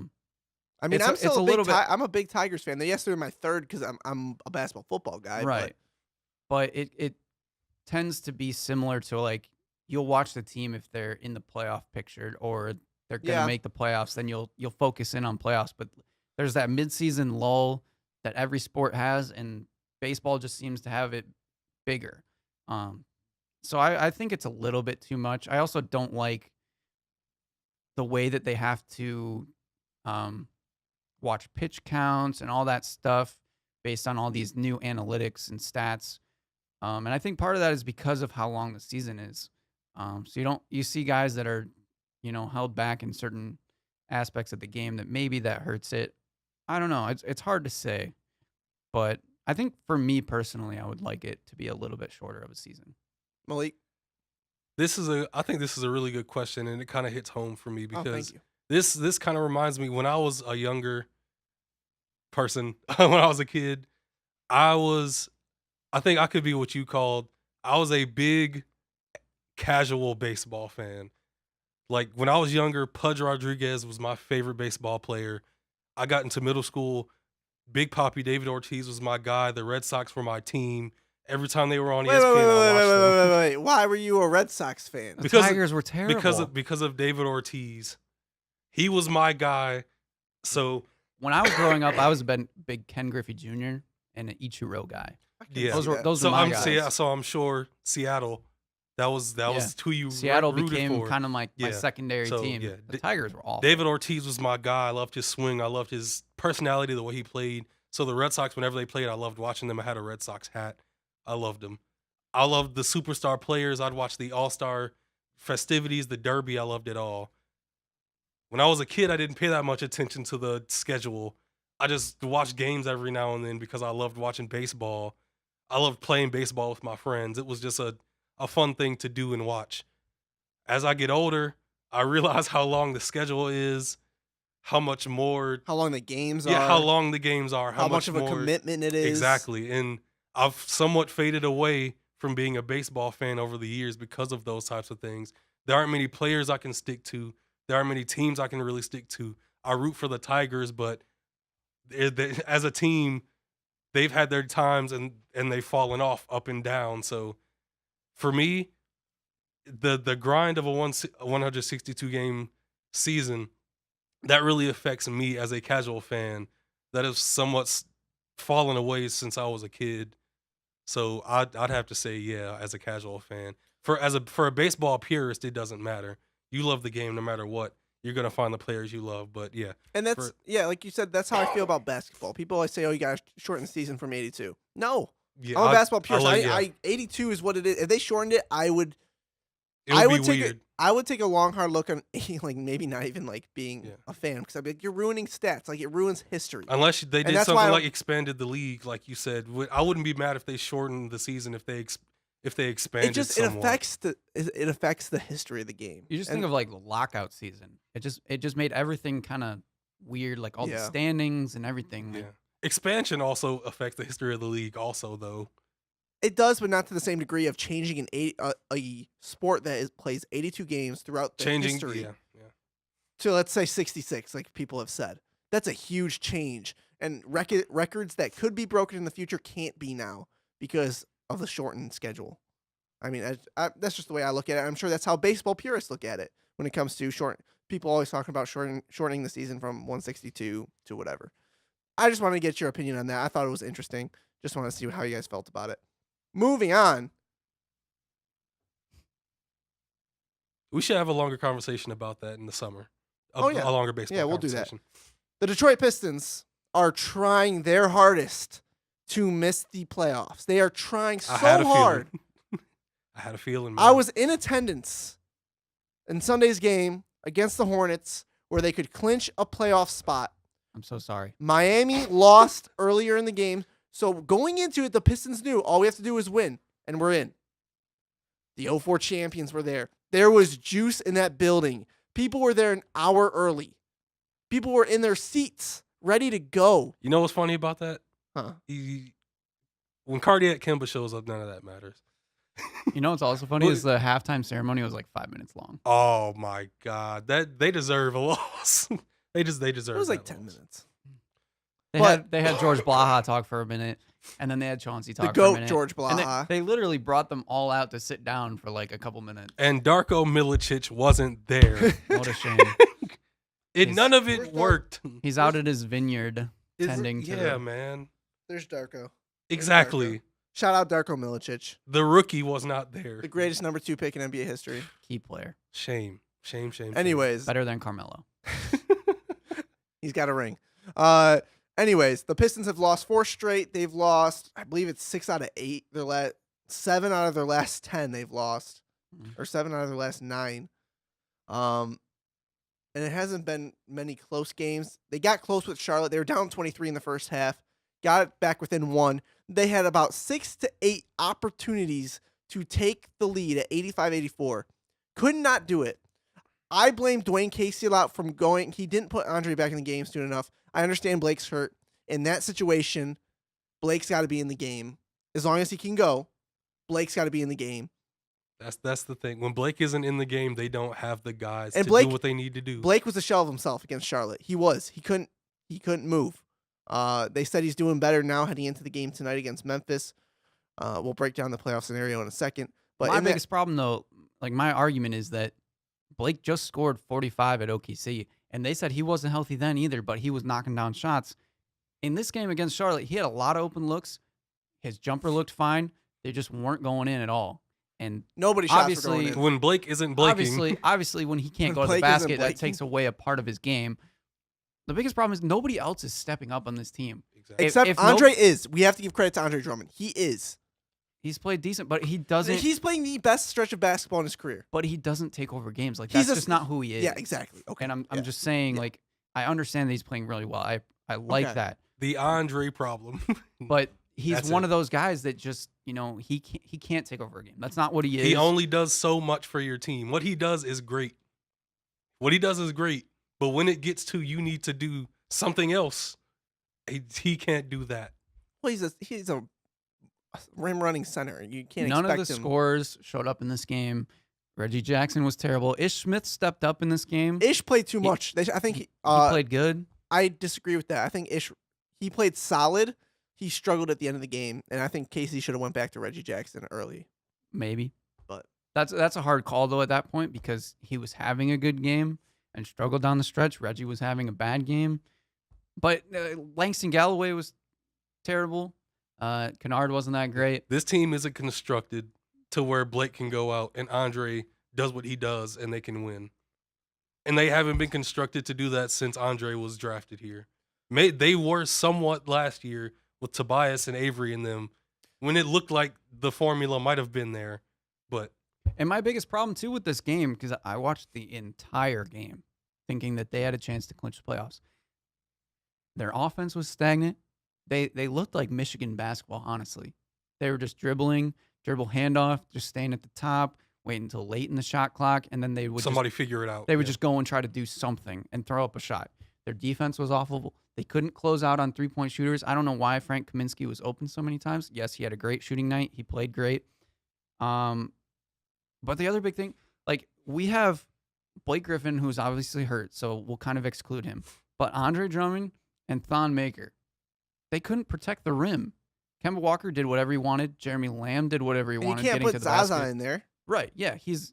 mean, It's a little bit- I'm a big Tigers fan. Yes, they're my third because I'm a basketball football guy. Right. But it tends to be similar to like you'll watch the team if they're in the playoff picture or they're gonna Yeah. make the playoffs, then you'll focus in on playoffs. But there's that midseason lull that every sport has, and baseball just seems to have it bigger. So I think it's a little bit too much. I also don't like the way that they have to watch pitch counts and all that stuff based on all these new analytics and stats. And I think part of that is because of how long the season is. So you see guys that are, held back in certain aspects of the game that maybe that hurts it. I don't know. It's hard to say, but I think for me personally, I would like it to be a little bit shorter of a season. Malik. I think this is a really good question, and it kind of hits home for me Oh, thank because you. this kind of reminds me when I was a younger person, when I was a kid, I think I could be what you called, I was a big casual baseball fan. Like when I was younger, Pudge Rodriguez was my favorite baseball player. I got into middle school, Big Papi David Ortiz was my guy. The Red Sox were my team. Every time they were on ESPN, I watched them. Wait. Why were you a Red Sox fan? The Tigers were terrible. Because of David Ortiz. He was my guy. So when I was growing up, I was a big Ken Griffey Jr. and an Ichiro guy. yeah, Those were so my guys. I'm sure Seattle. That was who you Seattle rooted became for. kind of like my Yeah. secondary So, team. yeah. The Tigers were awful. David Ortiz was my guy. I loved his swing. I loved his personality, the way he played. So the Red Sox, whenever they played, I loved watching them. I had a Red Sox hat. I loved them. I loved the superstar players. I'd watch the All-Star festivities, the Derby. I loved it all. When I was a kid, I didn't pay that much attention to the schedule. I just watched games every now and then because I loved watching baseball. I loved playing baseball with my friends. It was just a fun thing to do and watch. As I get older, I realize how long the schedule is, how much more. How long the games are. Yeah, how long the games are. How much of a more, commitment it is. Exactly. And I've somewhat faded away from being a baseball fan over the years because of those types of things. There aren't many players I can stick to. There aren't many teams I can really stick to. I root for the Tigers, but as a team, they've had their times and they've fallen off up and down. So for me, the grind of a 162 game season, that really affects me as a casual fan that has somewhat fallen away since I was a kid. So I'd have to say, yeah, as a casual fan. For a baseball purist, it doesn't matter. You love the game no matter what. You're gonna find the players you love. But yeah, And that's like you said, that's how I feel about basketball. People always say, "Oh, you gotta shorten the season from 82." No, yeah, I'm a basketball purist. like- 82 is what it is. If they shortened it, I would. it would be weird. I would take a long, hard look on, like maybe not even like being Yeah. a fan, because I'd be like, you're ruining stats. Like it ruins history. Unless they did that's why something I- like expanded the league, like you said. I wouldn't be mad if they shortened the season if they expanded. It somewhat. affects the history of the game. You just And think of like the lockout season. It just made everything kind of weird, like all the Yeah. standings and everything. Yeah. Like, Expansion also affects the history of the league, also though. it does, but not to the same degree of changing a sport that plays 82 games throughout the Changing, history yeah. to, let's say, 66, like people have said. That's a huge change, and records that could be broken in the future can't be now because of the shortened schedule. I mean, that's just the way I look at it. I'm sure that's how baseball purists look at it when it comes to short. People always talking about shortening the season from 162 to whatever. I just wanted to get your opinion on that. I thought it was interesting. Just want to see how you guys felt about it. Moving on. We should have a longer conversation about that in the summer. Oh, yeah. A longer baseball Yeah, we'll do that. conversation. The Detroit Pistons are trying their hardest to miss the playoffs. They are trying so I had a hard. feeling. I had a feeling, man. I was in attendance in Sunday's game against the Hornets where they could clinch a playoff spot. I'm so sorry. Miami lost earlier in the game. So going into it, the Pistons knew all we have to do is win, and we're in. The 04 champions were there. There was juice in that building. People were there an hour early. People were in their seats, ready to go. You know what's funny about that? Huh. When Cardiac Kemba shows up, none of that matters. You know what's also funny is the halftime ceremony was like 5 minutes long. Oh my God, that they deserve a loss. they deserve. It was like that 10 loss. minutes. They But- had George Blaha talk for a minute. And then they had Chauncey The talk for a GOAT, minute. George And Blaha. they literally brought them all out to sit down for like a couple minutes. And Darko Milicic wasn't there. What a shame. None of it worked. He's out at his vineyard Is it- tending to Yeah, the, man. There's Darko. Exactly. Shout out Darko Milicic, The rookie was not there. the greatest number 2 pick in NBA history. key player. Shame. Shame, shame, shame. Anyways, Better than Carmelo. he's got a ring. Anyways, the Pistons have lost 4 straight. They've lost, I believe it's 6 out of 8. 7 out of their last 10 they've lost, or 7 out of their last 9. And it hasn't been many close games. They got close with Charlotte. They were down 23 in the first half. Got it back within 1. They had about 6 to 8 opportunities to take the lead at 85-84. Could not do it. I blame Dwayne Casey a lot from going. He didn't put Andre back in the game soon enough. I understand Blake's hurt. In that situation, Blake's got to be in the game. As long as he can go, Blake's got to be in the game. That's the thing. When Blake isn't in the game, they don't have the guys And to Blake- do what they need to do. Blake was a shell of himself against Charlotte. He was. He couldn't move. They said he's doing better now heading into the game tonight against Memphis. We'll break down the playoff scenario in a second. But My in that- biggest problem, though, like my argument is that Blake just scored 45 at OKC, and they said he wasn't healthy then either, but he was knocking down shots. In this game against Charlotte, he had a lot of open looks. His jumper looked fine. They just weren't going in at all. And nobody shots were obviously- going in. When Blake isn't blaking, obviously, when he can't When go to the Blake isn't basket, that Blaking. takes away a part of his game. The biggest problem is nobody else is stepping up on this team. exactly. Except if Andre is. We have to give credit to Andre Drummond. He is. He's played decent, but he doesn't. He's playing the best stretch of basketball in his career. But he doesn't take over games. Like He's that's a- just not who he is. Yeah, exactly. Okay. And I'm Yeah. just saying, Yeah. like, I understand that he's playing really well. I like Okay. that. the Andre problem. But he's That's one it. of those guys that just, he can't take over a game. That's not what he is. He only does so much for your team. What he does is great. But when it gets to you need to do something else, he can't do that. Well, he's a rim running center. You can't None of expect the him. scorers showed up in this game. Reggie Jackson was terrible. Ish Smith stepped up in this game. Ish played too He- much. I think he played good. I disagree with that. I think he played solid. He struggled at the end of the game, and I think Casey should have went back to Reggie Jackson early. Maybe. But- that's a hard call though at that point because he was having a good game and struggled down the stretch. Reggie was having a bad game. But Langston Galloway was terrible. Kennard wasn't that great. This team isn't constructed to where Blake can go out and Andre does what he does and they can win. And they haven't been constructed to do that since Andre was drafted here. They were somewhat last year with Tobias and Avery in them when it looked like the formula might have been there. But And my biggest problem too with this game, because I watched the entire game thinking that they had a chance to clinch the playoffs. Their offense was stagnant. They looked like Michigan basketball, honestly. They were just dribble handoff, just staying at the top, waiting until late in the shot clock, and then they would somebody figure it out. They would Yeah. just go and try to do something and throw up a shot. Their defense was awful. They couldn't close out on three-point shooters. I don't know why Frank Kaminsky was open so many times. Yes, he had a great shooting night. He played great. But the other big thing, like we have Blake Griffin, who's obviously hurt, so we'll kind of exclude him. But Andre Drummond and Thon Maker, they couldn't protect the rim. Kemba Walker did whatever he wanted. Jeremy Lamb did whatever he And you wanted. can't getting put to the Zaza basket. in there. Right? Yeah, he's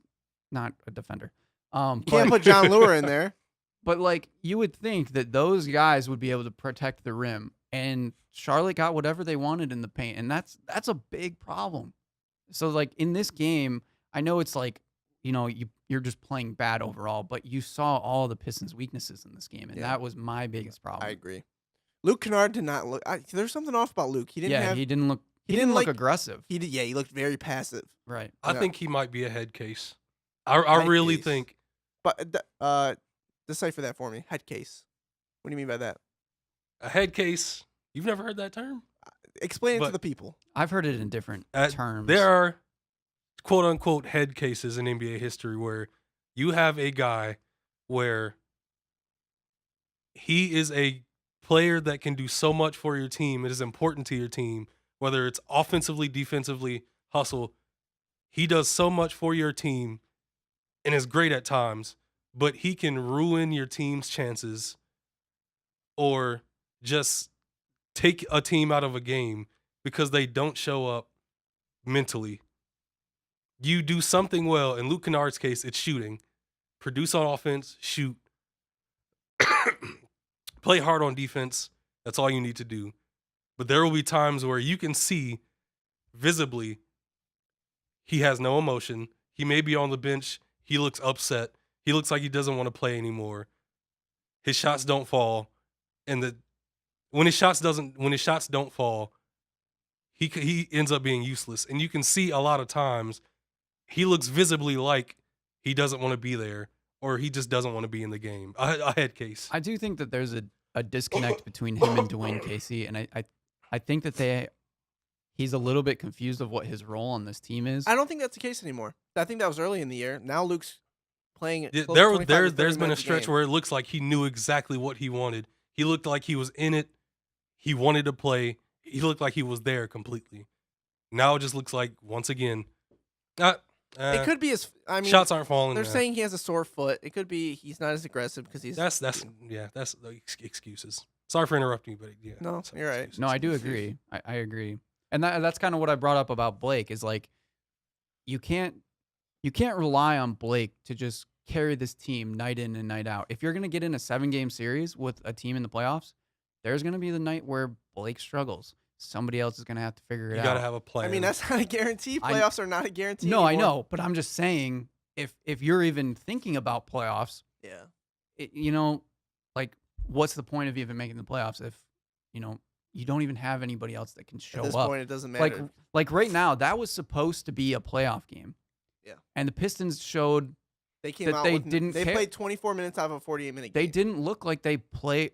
not a defender. You can't put John Lure in there. But, like, you would think that those guys would be able to protect the rim. And Charlotte got whatever they wanted in the paint. And that's a big problem. So, like, in this game, I know it's like, you're just playing bad overall. But you saw all the Pistons' weaknesses in this game. And Yeah. that was my biggest problem. I agree. Luke Kennard did not look. There's something off about Luke. He didn't have. he didn't look he he didn't didn't look like- aggressive. He did. Yeah, he looked very passive. Right. I Yeah. think he might be a head case. I Head really case. think But decipher that for me. Head case. What do you mean by that? a head case. You've never heard that term? Explain it to But- the people. I've heard it in different terms. There are quote unquote head cases in NBA history where you have a guy where he is a player that can do so much for your team. It is important to your team, whether it's offensively, defensively, hustle. He does so much for your team and is great at times, but he can ruin your team's chances or just take a team out of a game because they don't show up mentally. You do something well. In Luke Kennard's case, it's shooting. Produce on offense, shoot. Play hard on defense. That's all you need to do. But there will be times where you can see visibly he has no emotion. He may be on the bench. He looks upset. He looks like he doesn't want to play anymore. His shots don't fall. And when his shots don't fall, he ends up being useless. And you can see a lot of times he looks visibly like he doesn't want to be there, or he just doesn't want to be in the game. A head case. I do think that there's a disconnect between him and Dwayne Casey, and I think that he's a little bit confused of what his role on this team is. I don't think that's the case anymore. I think that was early in the year. Now Luke's playing. Yeah, close to 25 to 30 there's been a minutes stretch game. where it looks like he knew exactly what he wanted. He looked like he was in it. He wanted to play. He looked like he was there completely. Now it just looks like, once again, it could be his. I mean, shots aren't falling. They're saying he has a sore foot. It could be he's not as aggressive because he's. That's excuses. Sorry for interrupting you, but yeah. No, that's you're right. excuses. No, I do agree. I agree. And that's kind of what I brought up about Blake is like you can't rely on Blake to just carry this team night in and night out. If you're going to get in a 7-game series with a team in the playoffs, there's going to be the night where Blake struggles. Somebody else is going to have to figure it out. You got to have a plan. I mean, that's not a guarantee. Playoffs are not a guarantee. No, I anymore. know, but I'm just saying if you're even thinking about playoffs, Yeah. like what's the point of even making the playoffs if you don't even have anybody else that can show At this up? point, it doesn't matter. Like right now, that was supposed to be a playoff game. Yeah. And the Pistons showed They came that out. they with, didn't They care. played 24 minutes out of a 48-minute game. they didn't look like they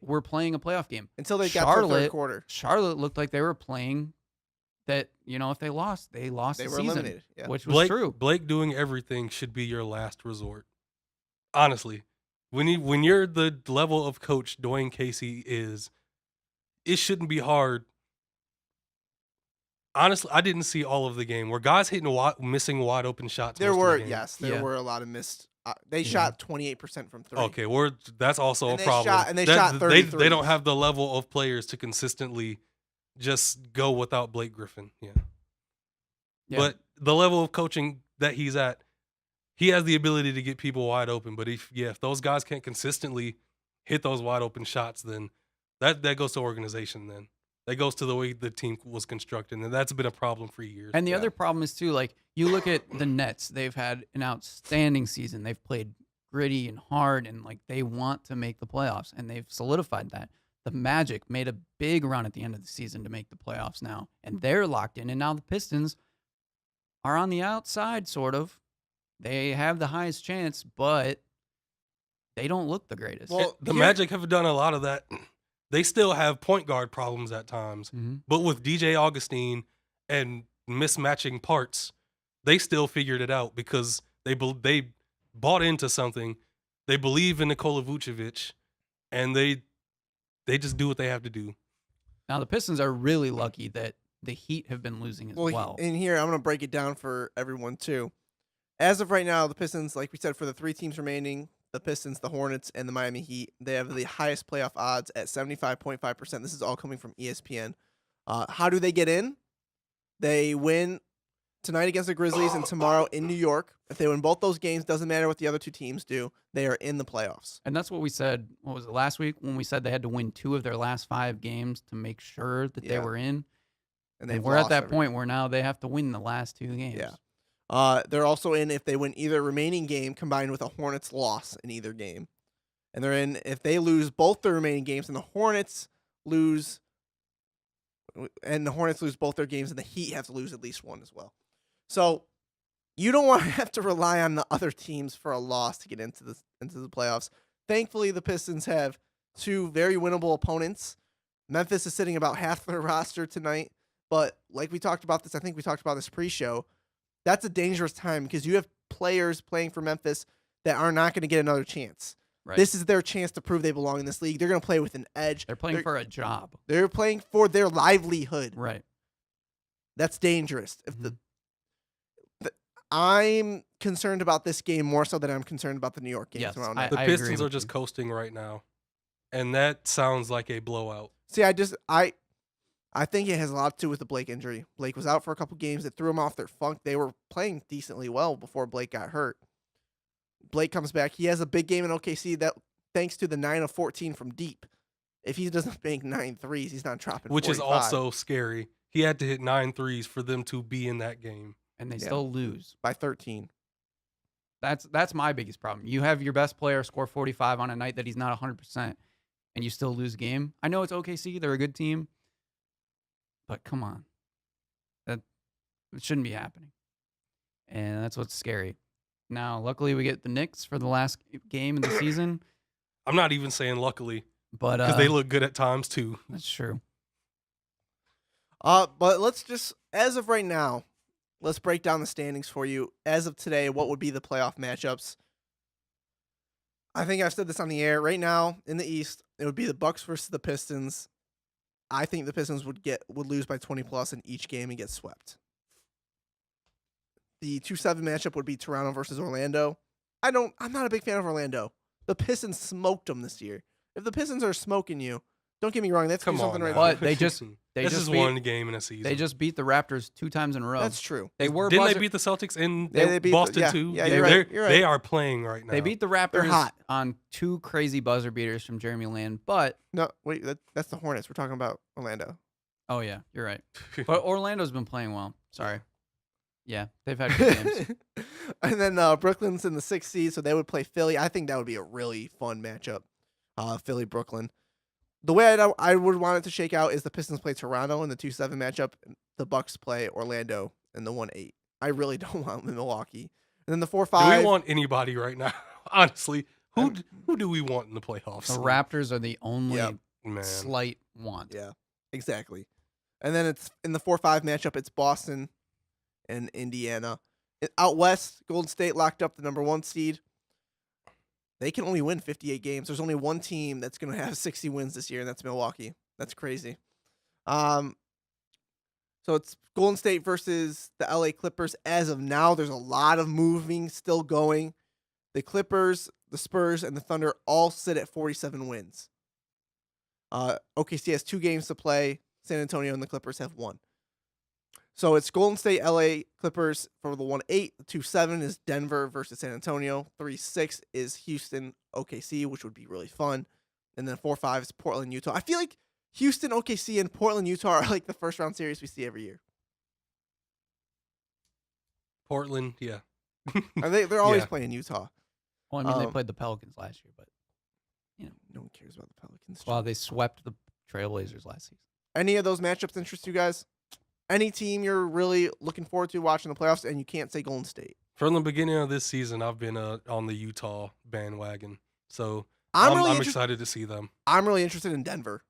were playing a playoff game. until they got to the third Charlotte- quarter. Charlotte looked like they were playing that, if they lost They the were season, eliminated. Yeah. which was true. Blake doing everything should be your last resort. Honestly, when you're the level of coach Dwayne Casey is, it shouldn't be hard. Honestly, I didn't see all of the game. Were guys missing wide open shots? There most of were the game? Yeah. were a lot of missed. They Yeah. shot 28% from three. Okay, that's also And a they problem. shot- and they shot They 33s. don't have the level of players to consistently just go without Blake Griffin. Yeah. Yeah. But the level of coaching that he's at, he has the ability to get people wide open. But if those guys can't consistently hit those wide open shots, then that goes to organization. Then that goes to the way the team was constructed, and that's been a problem for years. And the other problem is too, like you look at the Nets, they've had an outstanding season. They've played gritty and hard, and like they want to make the playoffs, and they've solidified that. The Magic made a big run at the end of the season to make the playoffs now, and they're locked in. And now the Pistons are on the outside, sort of. They have the highest chance, but they don't look the greatest. Well, The here- Magic have done a lot of that. They still have point guard problems at times, Mhm. but with DJ Augustine and mismatching parts, they still figured it out because they bought into something. They believe in Nikola Vucevic, and they just do what they have to do. Now the Pistons are really lucky that the Heat have been losing as well. In here, I'm going to break it down for everyone too. As of right now, the Pistons, like we said, for the 3 teams remaining, the Pistons, the Hornets, and the Miami Heat, they have the highest playoff odds at 75.5%. This is all coming from ESPN. How do they get in? They win tonight against the Grizzlies and tomorrow in New York. If they win both those games, doesn't matter what the other 2 teams do. They are in the playoffs. And that's what we said. What was it last week when we said they had to win 2 of their last 5 games to make sure that they Yeah. were in? And And we're at that point where now they have to win the last 2 games. Yeah. They're also in if they win either remaining game combined with a Hornets loss in either game. And they're in if they lose both the remaining games and the Hornets lose both their games and the Heat have to lose at least one as well. So you don't want to have to rely on the other teams for a loss to get into the playoffs. Thankfully, the Pistons have 2 very winnable opponents. Memphis is sitting about half their roster tonight. But like we talked about this, I think we talked about this pre-show, that's a dangerous time because you have players playing for Memphis that are not going to get another chance. Right. This is their chance to prove they belong in this league. They're going to play with an edge. They're playing for a job. They're playing for their livelihood. Right. That's dangerous. I'm concerned about this game more so than I'm concerned about the New York game Yes, tomorrow I- night. The agree Pistons are with just you. coasting right now, and that sounds like a blowout. See, I think it has a lot to do with the Blake injury. Blake was out for a couple games that threw him off their funk. They were playing decently well before Blake got hurt. Blake comes back. He has a big game in OKC that thanks to the 9 of 14 from deep. If he doesn't make 9 threes, he's not dropping 45. Which is also scary. He had to hit 9 threes for them to be in that game. And they still lose. By 13. That's my biggest problem. You have your best player score 45 on a night that he's not 100%, and you still lose a game. I know it's OKC. They're a good team. But come on. It shouldn't be happening. And that's what's scary. Now, luckily, we get the Knicks for the last game of the season. I'm not even saying luckily. But because they look good at times, too. That's true. But let's just, as of right now, let's break down the standings for you. As of today, what would be the playoff matchups? I think I've said this on the air. Right now, in the East, it would be the Bucks versus the Pistons. I think the Pistons would lose by 20 plus in each game and get swept. The 2-7 matchup would be Toronto versus Orlando. I'm not a big fan of Orlando. The Pistons smoked them this year. If the Pistons are smoking you, don't get me wrong, that's something right. But they just one game in a season. They just beat the Raptors 2 times in a row. That's true. They beat the Celtics in Boston too? Yeah, you're right. They are playing right now. They beat the Raptors on 2 crazy buzzer beaters from Jeremy Lin, but no, wait, that's the Hornets. We're talking about Orlando. Oh yeah, you're right. But Orlando's been playing well. Sorry. Yeah, they've had good games. And then Brooklyn's in the 6th seed, so they would play Philly. I think that would be a really fun matchup. Philly Brooklyn. The way I would want it to shake out is the Pistons play Toronto in the 2-7 matchup. The Bucks play Orlando in the 1-8. I really don't want Milwaukee. And then the 4-5. Do we want anybody right now? Honestly, who do we want in the playoffs? The Raptors are the only slight want. Yeah, exactly. And then it's in the 4-5 matchup. It's Boston and Indiana. Out west, Golden State locked up the number 1 seed. They can only win 58 games. There's only one team that's going to have 60 wins this year, and that's Milwaukee. That's crazy. So it's Golden State versus the LA Clippers. As of now, there's a lot of moving still going. The Clippers, the Spurs, and the Thunder all sit at 47 wins. OKC has 2 games to play. San Antonio and the Clippers have 1. So it's Golden State, LA Clippers for the 1-8. The 2-7 is Denver versus San Antonio. 3-6 is Houston, OKC, which would be really fun. And then 4-5 is Portland, Utah. I feel like Houston, OKC, and Portland, Utah are like the first round series we see every year. Portland, yeah. They're always playing Utah. Well, I mean, they played the Pelicans last year, but no one cares about the Pelicans. Well, they swept the Trailblazers last season. Any of those matchups interest you guys? Any team you're really looking forward to watching the playoffs, and you can't say Golden State? From the beginning of this season, I've been on the Utah bandwagon, so I'm excited to see them. I'm really interested in Denver.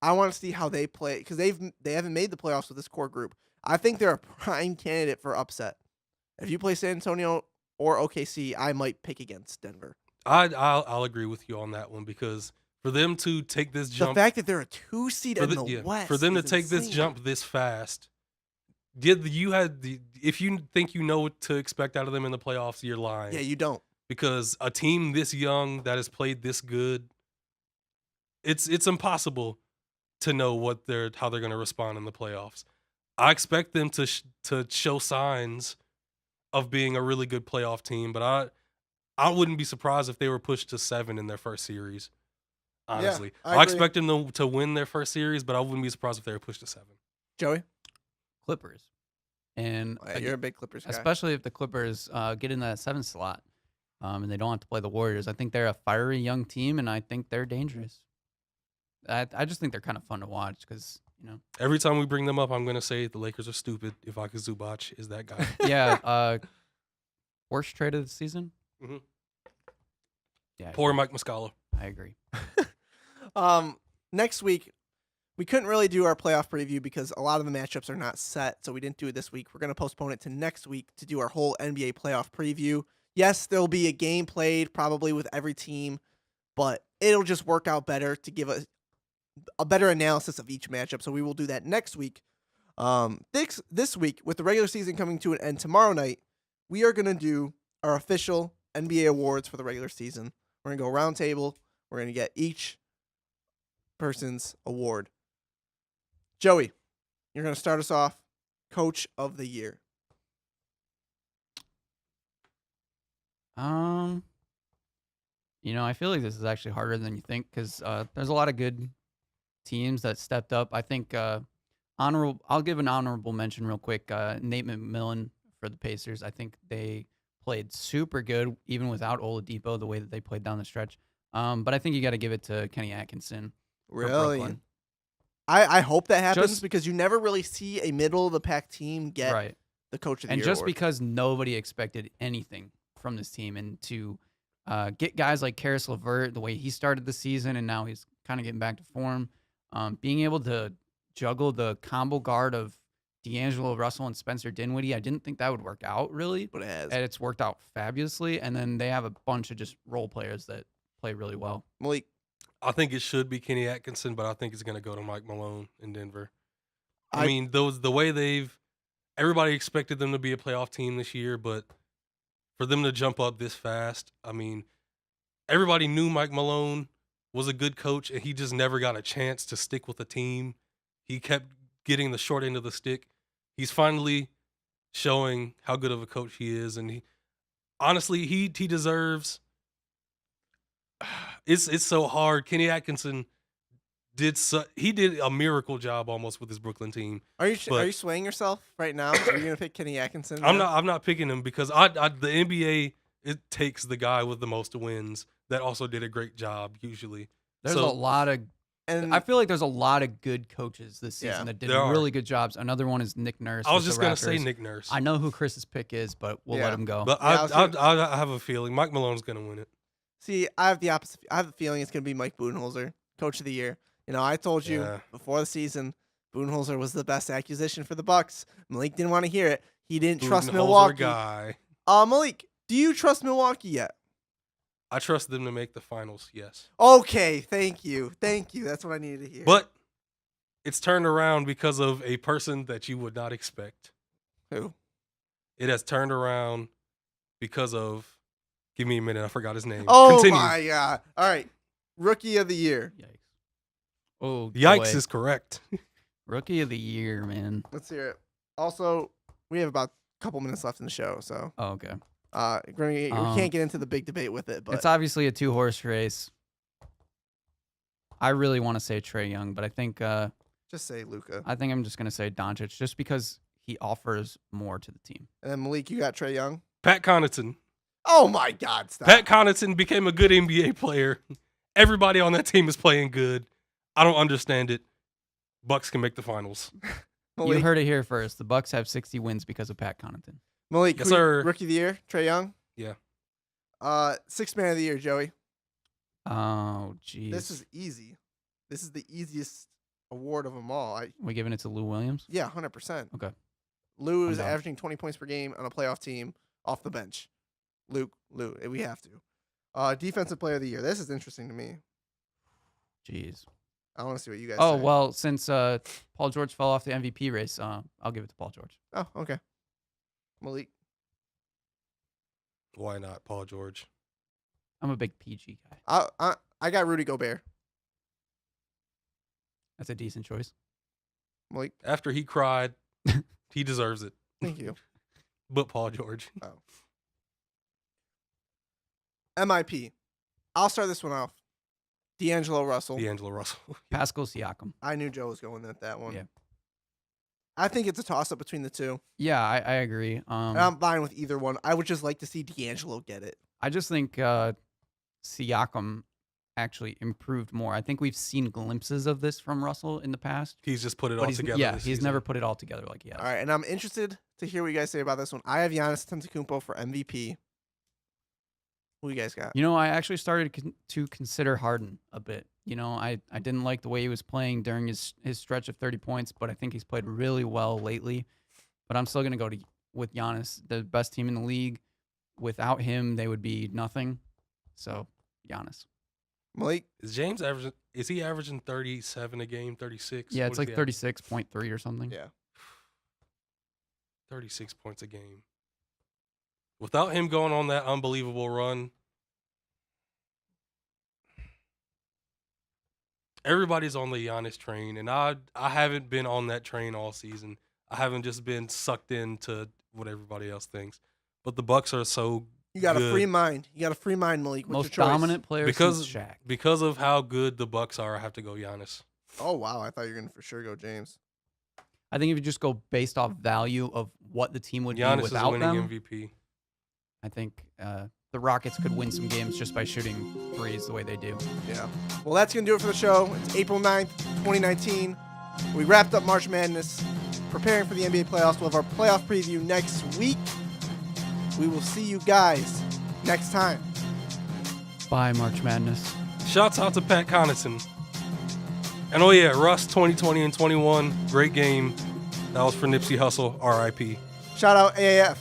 I want to see how they play because they haven't made the playoffs with this core group. I think they're a prime candidate for upset. If you play San Antonio or OKC, I might pick against Denver. I'll agree with you on that one because for them to take this jump, the fact that they're a 2 seed in the West, for them to take this jump this fast, if you think you know what to expect out of them in the playoffs, you're lying. Yeah, you don't. Because a team this young that has played this good, it's impossible to know how they're going to respond in the playoffs. I expect them to show signs of being a really good playoff team, but I wouldn't be surprised if they were pushed to 7 in their first series. Honestly, yeah, I expect them to win their first series, but I wouldn't be surprised if they were pushed to 7. Joey? Clippers. And you're a big Clippers guy. Especially if the Clippers get in that 7th slot and they don't have to play the Warriors. I think they're a fiery young team, and I think they're dangerous. I just think they're kind of fun to watch because, Every time we bring them up, I'm going to say the Lakers are stupid. Ivica Zubac is that guy. Yeah. Worst trade of the season? Mm-hmm. Yeah. Poor Mike Muscala. I agree. Next week, we couldn't really do our playoff preview because a lot of the matchups are not set, so we didn't do it this week. We're going to postpone it to next week to do our whole NBA playoff preview. Yes, there'll be a game played probably with every team, but it'll just work out better to give a better analysis of each matchup, so we will do that next week. This week, with the regular season coming to an end tomorrow night, we are going to do our official NBA awards for the regular season. We're going to go round table. We're going to get each person's award. Joey, you're going to start us off. Coach of the year. I feel like this is actually harder than you think because there's a lot of good teams that stepped up. I think I'll give an honorable mention real quick. Nate McMillan for the Pacers. I think they played super good even without Oladipo, the way that they played down the stretch. But I think you got to give it to Kenny Atkinson. Really? Brooklyn. I hope that happens because you never really see a middle of the pack team get the coach of the year. And just award. because nobody expected anything from this team, and to get guys like Karis LeVert, the way he started the season, and now he's kind of getting back to form, being able to juggle the combo guard of D'Angelo Russell and Spencer Dinwiddie, I didn't think that would work out really, but it has. And it's worked out fabulously. And then they have a bunch of just role players that play really well. Malik. I think it should be Kenny Atkinson, but I think it's going to go to Mike Malone in Denver. I mean, the way everybody expected them to be a playoff team this year, but for them to jump up this fast, I mean, everybody knew Mike Malone was a good coach, and he just never got a chance to stick with the team. He kept getting the short end of the stick. He's finally showing how good of a coach he is, and he deserves. It's so hard. Kenny Atkinson did a miracle job almost with his Brooklyn team. Are you swaying yourself right now? Are you gonna pick Kenny Atkinson? I'm not picking him because the NBA, it takes the guy with the most wins that also did a great job usually. There's a lot of, and I feel like there's a lot of good coaches this season that did really good jobs. Another one is Nick Nurse. I was just gonna say Nick Nurse. I know who Chris's pick is, but we'll let him go. But I have a feeling Mike Malone's gonna win it. See, I have the opposite. I have a feeling it's going to be Mike Budenholzer, coach of the year. I told you before the season, Budenholzer was the best acquisition for the Bucks. Malik didn't want to hear it. He didn't trust Milwaukee. Guy. Malik, do you trust Milwaukee yet? I trust them to make the finals, yes. Okay, thank you. That's what I needed to hear. But it's turned around because of a person that you would not expect. Who? It has turned around because of... Give me a minute. I forgot his name. Oh, Continue. my God. All right. Rookie of the year. Yikes. Oh, Yikes is correct. Rookie of the year, man. Let's hear it. Also, we have about a couple minutes left in the show, so. Oh, okay. We can't get into the big debate with it, but. It's obviously a 2-horse race. I really want to say Trae Young, but I think. Just say Luka. I think I'm just going to say Doncic just because he offers more to the team. And then Malik, you got Trae Young? Pat Connaughton. Oh, my God. Stop. Pat Connaughton became a good NBA player. Everybody on that team is playing good. I don't understand it. Bucks can make the finals. You heard it here first. The Bucks have 60 wins because of Pat Connaughton. Malik, yes, sir. Rookie of the year, Trae Young? Yeah. Sixth man of the year, Joey. Oh, jeez. This is easy. This is the easiest award of them all. We giving it to Lou Williams? Yeah, 100%. Okay. Lou is averaging 20 points per game on a playoff team off the bench. Lou, we have to. Defensive player of the year. This is interesting to me. Jeez. I want to see what you guys say. Well, since Paul George fell off the MVP race, I'll give it to Paul George. Oh, okay. Malik. Why not Paul George? I'm a big PG guy. I got Rudy Gobert. That's a decent choice. Malik. After he cried, he deserves it. Thank you. But Paul George. Oh. MIP. I'll start this one off. D'Angelo Russell. Pascal Siakam. I knew Joe was going at that one. Yeah. I think it's a toss-up between the two. Yeah, I agree. And I'm fine with either one. I would just like to see D'Angelo get it. I just think Siakam actually improved more. I think we've seen glimpses of this from Russell in the past. He's just put it all together. Yeah, he's never put it all together like he has. All right, and I'm interested to hear what you guys say about this one. I have Giannis Antetokounmpo for MVP. Who you guys got? I actually started to consider Harden a bit. I didn't like the way he was playing during his stretch of 30 points, but I think he's played really well lately. But I'm still going to go with Giannis, the best team in the league. Without him, they would be nothing. So, Giannis. Malik? Is he averaging 37 a game, 36? Yeah, it's like 36.3 or something. Yeah. 36 points a game. Without him going on that unbelievable run, everybody's on the Giannis train, and I haven't been on that train all season. I haven't just been sucked into what everybody else thinks. But the Bucks are so You got good. a free mind. You got a free mind, Malik. What's Most your choice? dominant player because since Shaq. because of how good the Bucks are. I have to go Giannis. Oh wow, I thought you were gonna for sure go James. I think if you just go based off value of what the team would Giannis be is without winning them, MVP. I think the Rockets could win some games just by shooting threes the way they do. Yeah. Well, that's going to do it for the show. It's April 9th, 2019. We wrapped up March Madness, preparing for the NBA playoffs. We'll have our playoff preview next week. We will see you guys next time. Bye, March Madness. Shouts out to Pat Connaughton. And oh yeah, Russ 2020 and 21. Great game. That was for Nipsey Hussle. R.I.P. Shout out AAF.